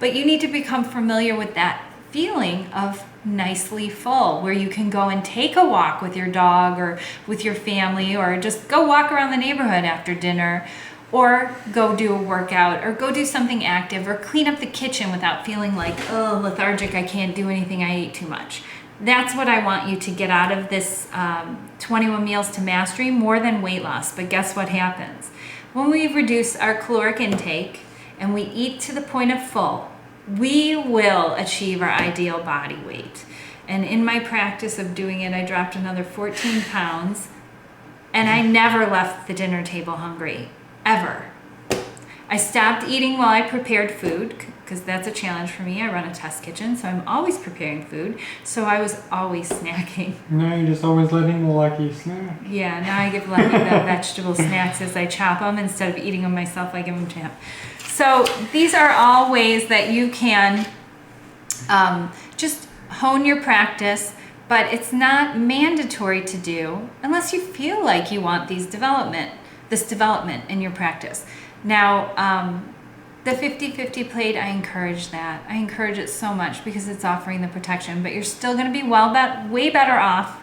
but you need to become familiar with that feeling of nicely full, where you can go and take a walk with your dog or with your family, or just go walk around the neighborhood after dinner, or go do a workout, or go do something active, or clean up the kitchen without feeling like, oh, lethargic, I can't do anything, I ate too much. That's what I want you to get out of this 21 Meals to Mastery, more than weight loss. But guess what happens? When we reduce our caloric intake and we eat to the point of full, we will achieve our ideal body weight. And in my practice of doing it, I dropped another 14 pounds, and I never left the dinner table hungry, ever. I stopped eating while I prepared food, because that's a challenge for me. I run a test kitchen, so I'm always preparing food. So I was always snacking. Now you're just always letting the Lucky snack. Yeah, now I give Lucky the vegetable snacks as I chop them. Instead of eating them myself, I give them to him. So these are all ways that you can just hone your practice, but it's not mandatory to do unless you feel like you want this development in your practice. Now, the 50-50 plate, I encourage that. I encourage it so much because it's offering the protection, but you're still going to be way better off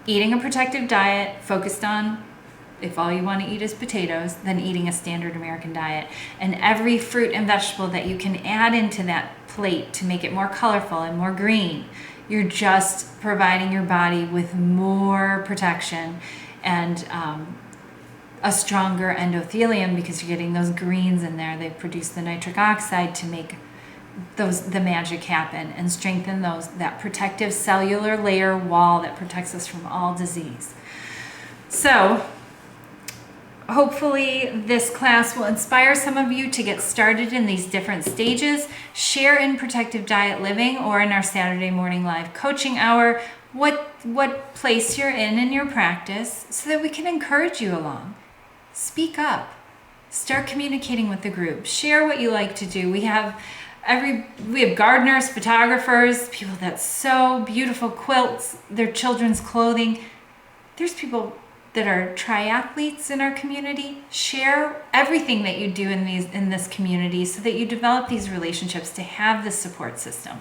eating a protective diet focused on, if all you want to eat is potatoes, than eating a standard American diet. And every fruit and vegetable that you can add into that plate to make it more colorful and more green, you're just providing your body with more protection and a stronger endothelium, because you're getting those greens in there. They produce the nitric oxide to make the magic happen and strengthen that protective cellular layer wall that protects us from all disease. So hopefully this class will inspire some of you to get started in these different stages. Share in Protective Diet Living or in our Saturday morning live coaching hour what place you're in your practice, so that we can encourage you along. Speak up. Start communicating with the group. Share what you like to do. We have gardeners, photographers, people that sew beautiful quilts, their children's clothing. There's people that are triathletes in our community. Share everything that you do in this community so that you develop these relationships to have this support system.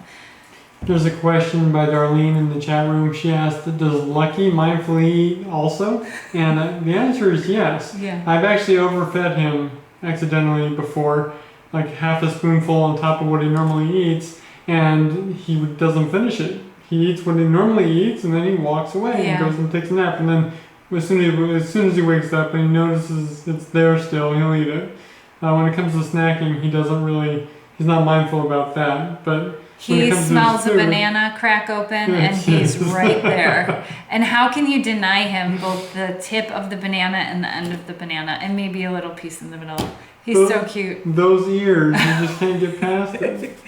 There's a question by Darlene in the chat room. She asked, does Lucky mindfully eat also? And the answer is yes. Yeah. I've actually overfed him accidentally before, like half a spoonful on top of what he normally eats, and he doesn't finish it. He eats what he normally eats, and then he walks away and goes and takes a nap. And then as soon as he wakes up and he notices it's there still, he'll eat it. When it comes to snacking, he's not mindful about that, but he smells a banana crack open and he's right there. And how can you deny him both the tip of the banana and the end of the banana, and maybe a little piece in the middle? He's so cute. Those ears, you just can't get past it.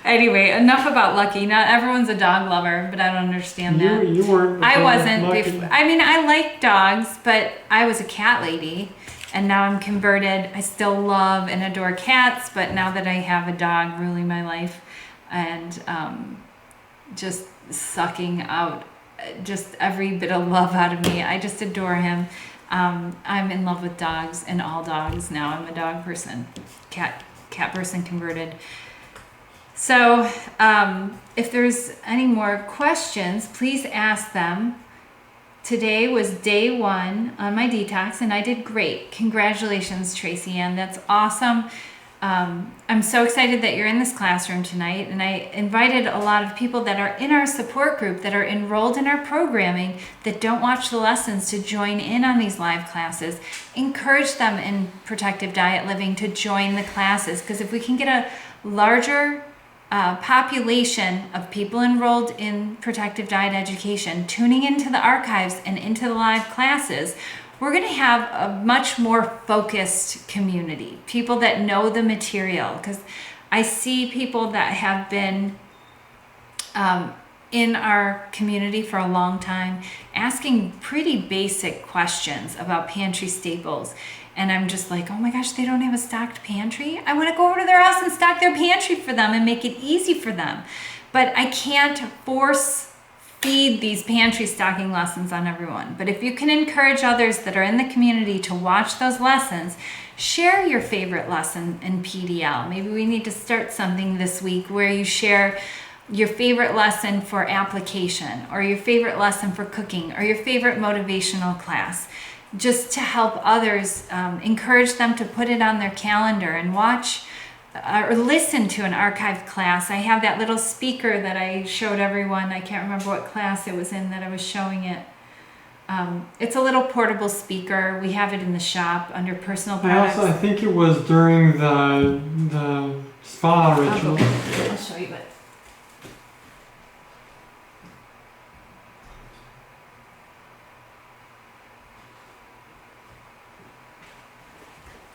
Anyway, enough about Lucky. Not everyone's a dog lover, but I don't understand that. You weren't. I wasn't. Lucky. I mean, I like dogs, but I was a cat lady, and now I'm converted. I still love and adore cats, but now that I have a dog ruling my life and just sucking out just every bit of love out of me, I just adore him. I'm in love with dogs and all dogs now. I'm a dog person, cat person converted. So if there's any more questions, please ask them. Today was day 1 on my detox, and I did great. Congratulations, Tracy Ann. That's awesome. I'm so excited that you're in this classroom tonight, and I invited a lot of people that are in our support group that are enrolled in our programming that don't watch the lessons to join in on these live classes. Encourage them in Protective Diet Living to join the classes, because if we can get a larger population of people enrolled in Protective Diet Education tuning into the archives and into the live classes, we're going to have a much more focused community, people that know the material. Because I see people that have been in our community for a long time asking pretty basic questions about pantry staples. And I'm just like, oh my gosh, they don't have a stocked pantry? I want to go over to their house and stock their pantry for them and make it easy for them. But I can't force feed these pantry stocking lessons on everyone. But if you can encourage others that are in the community to watch those lessons, share your favorite lesson in PDL. Maybe we need to start something this week where you share your favorite lesson for application, or your favorite lesson for cooking, or your favorite motivational class, just to help others, encourage them to put it on their calendar and watch or listen to an archived class. I have that little speaker that I showed everyone. I can't remember what class it was in that I was showing it. It's a little portable speaker. We have it in the shop under personal products. I think it was during the spa ritual. I'll show you it.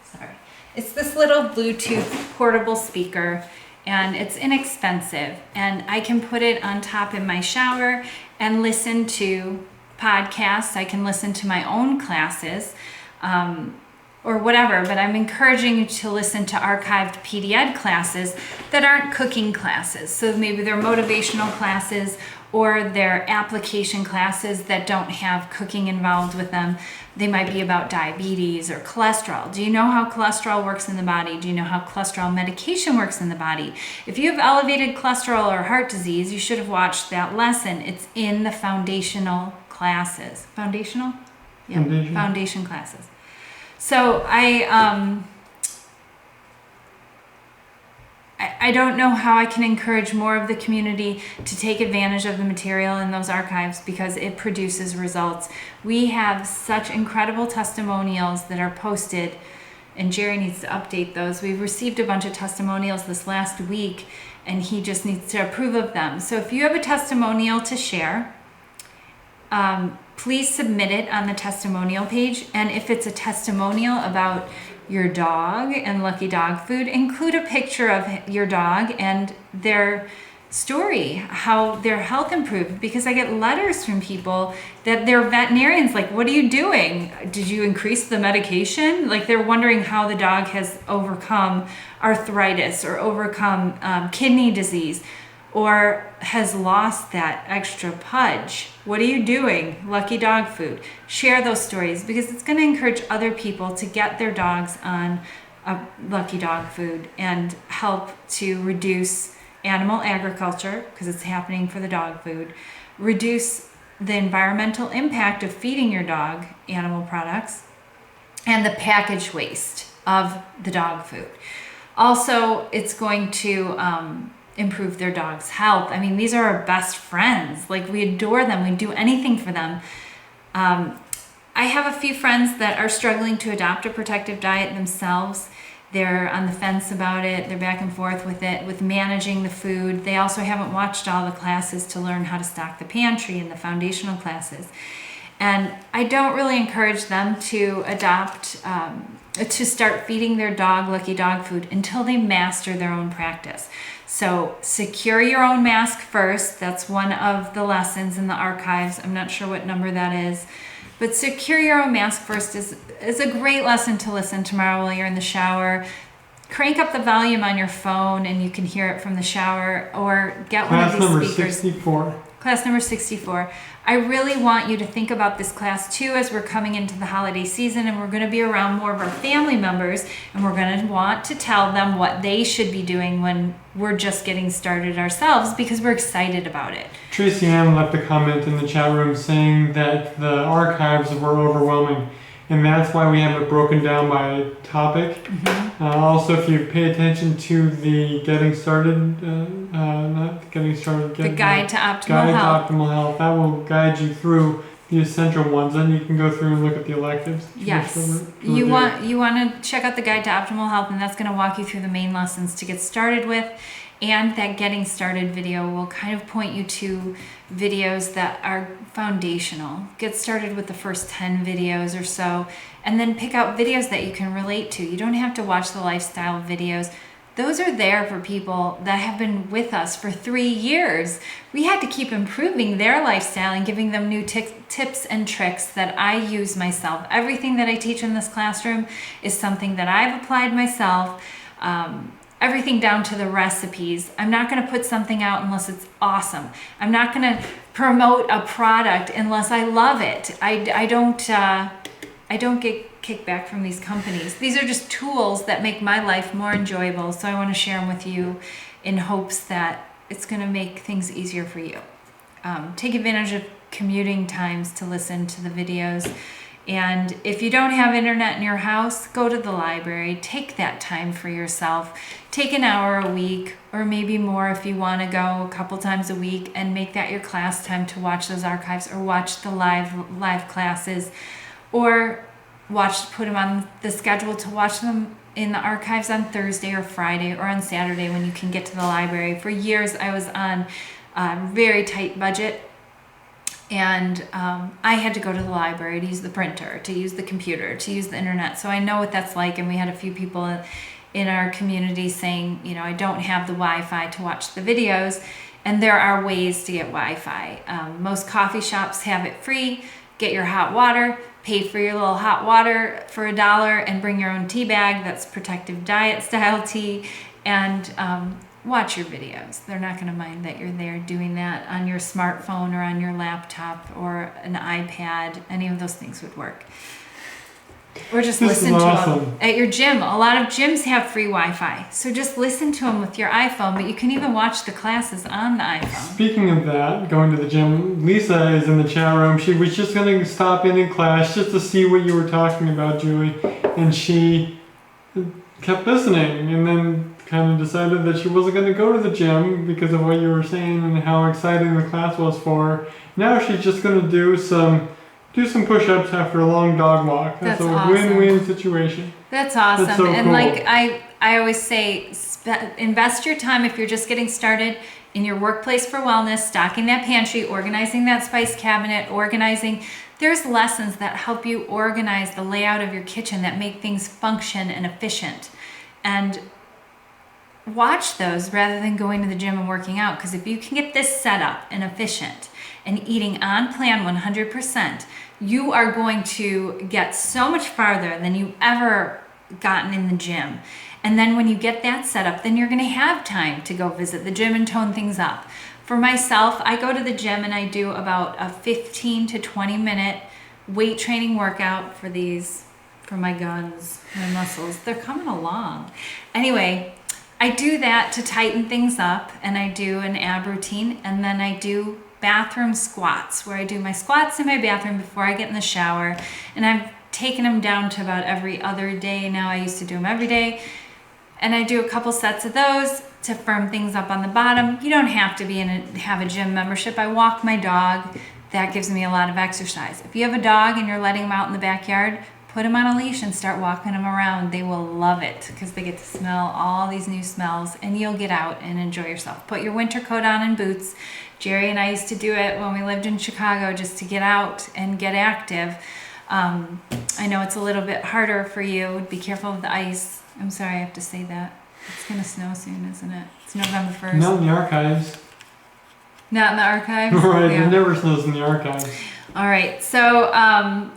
Sorry. It's this little Bluetooth portable speaker, and it's inexpensive, and I can put it on top in my shower and listen to podcasts. I can listen to my own classes or whatever, but I'm encouraging you to listen to archived PDEd classes that aren't cooking classes. So maybe they're motivational classes or they're application classes that don't have cooking involved with them. They might be about diabetes or cholesterol. Do you know how cholesterol works in the body? Do you know how cholesterol medication works in the body? If you have elevated cholesterol or heart disease, you should have watched that lesson. It's in the foundational classes. Foundational? Yeah, foundation classes. So I don't know how I can encourage more of the community to take advantage of the material in those archives, because it produces results. We have such incredible testimonials that are posted, and Jerry needs to update those. We've received a bunch of testimonials this last week, and he just needs to approve of them. So if you have a testimonial to share, please submit it on the testimonial page. And if it's a testimonial about your dog and Lucky Dog Food, include a picture of your dog and their story, how their health improved, because I get letters from people that they're veterinarians, like, what are you doing? Did you increase the medication? Like, they're wondering how the dog has overcome arthritis or overcome kidney disease, or has lost that extra pudge. What are you doing? Lucky Dog Food. Share those stories, because it's going to encourage other people to get their dogs on Lucky Dog Food and help to reduce animal agriculture, because it's happening for the dog food, reduce the environmental impact of feeding your dog animal products, and the package waste of the dog food. Also, it's going to improve their dog's health. I mean, these are our best friends. Like, we adore them. We do anything for them. I have a few friends that are struggling to adopt a protective diet themselves. They're on the fence about it. They're back and forth with it, with managing the food. They also haven't watched all the classes to learn how to stock the pantry and the foundational classes. And I don't really encourage them to adopt to start feeding their dog Lucky Dog food until they master their own practice. So secure your own mask first. That's one of the lessons in the archives. I'm not sure what number that is. But secure your own mask first is a great lesson to listen tomorrow while you're in the shower. Crank up the volume on your phone and you can hear it from the shower, or get one of these Class speakers. number 64. Class number 64. I really want you to think about this class too as we're coming into the holiday season, and we're going to be around more of our family members, and we're going to want to tell them what they should be doing when we're just getting started ourselves, because we're excited about it. Tracy Ann left a comment in the chat room saying that the archives were overwhelming, and that's why we have it broken down by topic. Also, if you pay attention to the getting started, not getting started, The Guide to Optimal Guide Health. to Optimal Health, that will guide you through the essential ones. Then you can go through and look at the electives. Yes, you want to check out the Guide to Optimal Health, and that's going to walk you through the main lessons to get started with. And that getting started video will kind of point you to videos that are foundational. Get started with the first 10 videos or so, and then pick out videos that you can relate to. You don't have to watch the lifestyle videos. Those are there for people that have been with us for 3 years. We had to keep improving their lifestyle and giving them new tips and tricks that I use myself. Everything that I teach in this classroom is something that I've applied myself. Everything down to the recipes. I'm not going to put something out unless it's awesome. I'm not going to promote a product unless I love it. I don't get kickback from these companies. These are just tools that make my life more enjoyable. So I want to share them with you in hopes that it's going to make things easier for you. Take advantage of commuting times to listen to the videos. And if you don't have internet in your house, go to the library. Take that time for yourself. Take an hour a week, or maybe more if you want to go a couple times a week, and make that your class time to watch those archives, or watch the live classes, or put them on the schedule to watch them in the archives on Thursday or Friday or on Saturday when you can get to the library. For years, I was on a very tight budget. And I had to go to the library to use the printer, to use the computer, to use the internet. So I know what that's like. And we had a few people in our community saying, I don't have the Wi-Fi to watch the videos. And there are ways to get Wi-Fi. Most coffee shops have it free. Get your hot water, pay for your little hot water for $1, and bring your own tea bag. That's Protective Diet style tea. And watch your videos. They're not going to mind that you're there doing that on your smartphone or on your laptop or an iPad. Any of those things would work. Or just listen to them at your gym. A lot of gyms have free Wi-Fi. So just listen to them with your iPhone, but you can even watch the classes on the iPhone. Speaking of that, going to the gym, Lisa is in the chat room. She was just going to stop in class just to see what you were talking about, Julie. And she kept listening, and then kind of decided that she wasn't going to go to the gym because of what you were saying and how exciting the class was for her. Now she's just going to do some push-ups after a long dog walk. That's a awesome. Win-win situation. That's awesome. That's so And cool. like I always say, invest your time if you're just getting started in your workplace for wellness, stocking that pantry, organizing that spice cabinet, there's lessons that help you organize the layout of your kitchen that make things function and efficient. And watch those rather than going to the gym and working out, because if you can get this set up and efficient and eating on plan 100%, you are going to get so much farther than you ever gotten in the gym. And then when you get that set up, then you're going to have time to go visit the gym and tone things up. For myself, I go to the gym and I do about a 15 to 20 minute weight training workout for my guns, my muscles. They're coming along. Anyway, I do that to tighten things up, and I do an ab routine, and then I do bathroom squats, where I do my squats in my bathroom before I get in the shower, and I've taken them down to about every other day now. I used to do them every day, and I do a couple sets of those to firm things up on the bottom. You don't have to have a gym membership. I walk my dog. That gives me a lot of exercise. If you have a dog and you're letting him out in the backyard, put them on a leash and start walking them around. They will love it because they get to smell all these new smells, and you'll get out and enjoy yourself. Put your winter coat on and boots. Jerry and I used to do it when we lived in Chicago just to get out and get active. I know it's a little bit harder for you. Be careful of the ice. I'm sorry I have to say that. It's going to snow soon, isn't it? It's November 1st. Not in the archives. Not in the archives? Right, Yeah. it never snows in the archives. All right, so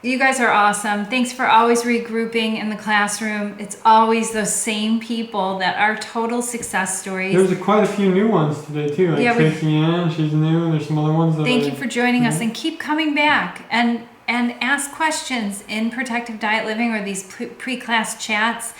you guys are awesome. Thanks for always regrouping in the classroom. It's always those same people that are total success stories. There's quite a few new ones today too. Like Yeah, Tracy Ann, she's new. There's some other ones that Thank you for joining us, Mhm. and keep coming back and ask questions in Protective Diet Living or these pre-class chats.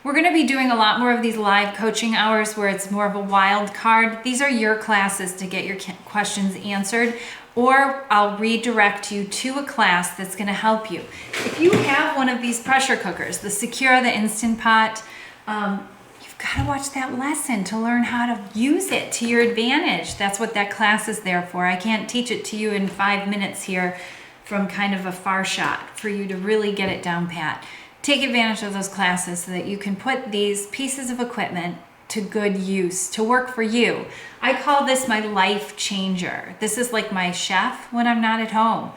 We're going to be doing a lot more of these live coaching hours where it's more of a wild card. These are your classes to get your questions answered, or I'll redirect you to a class that's going to help you. If you have one of these pressure cookers, the Secura, the Instant Pot, you've got to watch that lesson to learn how to use it to your advantage. That's what that class is there for. I can't teach it to you in 5 minutes here from kind of a far shot for you to really get it down pat. Take advantage of those classes so that you can put these pieces of equipment to good use, to work for you. I call this my life changer. This is like my chef when I'm not at home.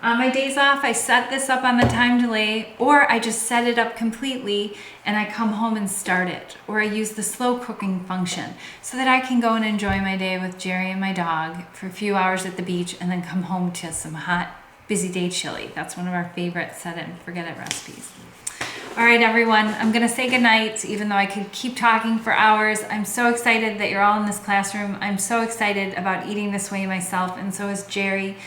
On my days off, I set this up on the time delay, or I just set it up completely and I come home and start it. Or I use the slow cooking function so that I can go and enjoy my day with Jerry and my dog for a few hours at the beach and then come home to some hot, busy day chili. That's one of our favorite set it and forget it recipes. All right, everyone, I'm gonna say goodnight, even though I could keep talking for hours. I'm so excited that you're all in this classroom. I'm so excited about eating this way myself, and so is Jerry.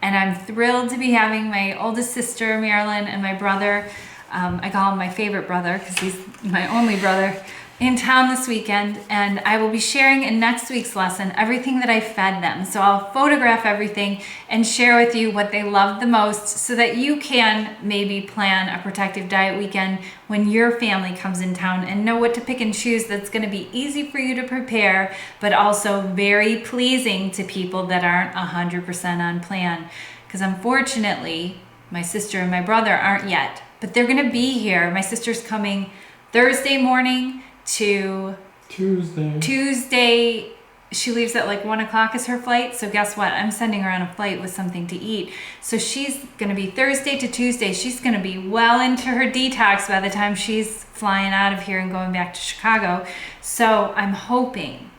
And I'm thrilled to be having my oldest sister, Marilyn, and my brother, I call him my favorite brother because he's my only brother, in town this weekend. And I will be sharing in next week's lesson everything that I fed them. So I'll photograph everything and share with you what they loved the most so that you can maybe plan a protective diet weekend when your family comes in town and know what to pick and choose that's going to be easy for you to prepare, but also very pleasing to people that aren't 100% on plan. Because unfortunately, my sister and my brother aren't yet, but they're going to be here. My sister's coming Thursday morning to Tuesday. She leaves at like 1 o'clock is her flight. So guess what? I'm sending her on a flight with something to eat. So she's going to be Thursday to Tuesday. She's going to be well into her detox by the time she's flying out of here and going back to Chicago. So I'm hoping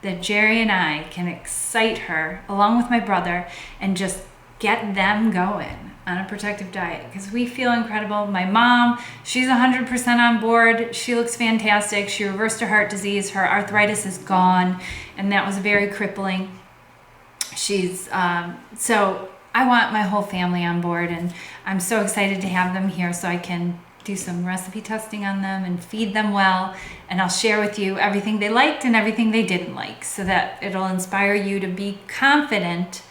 that Jerry and I can excite her along with my brother and just get them going on a protective diet because we feel incredible. My mom, she's 100% on board. She looks fantastic. She reversed her heart disease. Her arthritis is gone, and that was very crippling. She's so I want my whole family on board, and I'm so excited to have them here so I can do some recipe testing on them and feed them well, and I'll share with you everything they liked and everything they didn't like so that it'll inspire you to be confident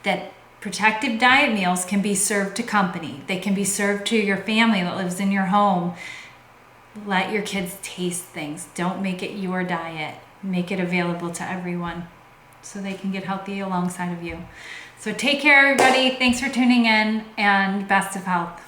that protective diet meals can be served to company. They can be served to your family that lives in your home. Let your kids taste things. Don't make it your diet. Make it available to everyone so they can get healthy alongside of you. So take care, everybody. Thanks for tuning in, and best of health.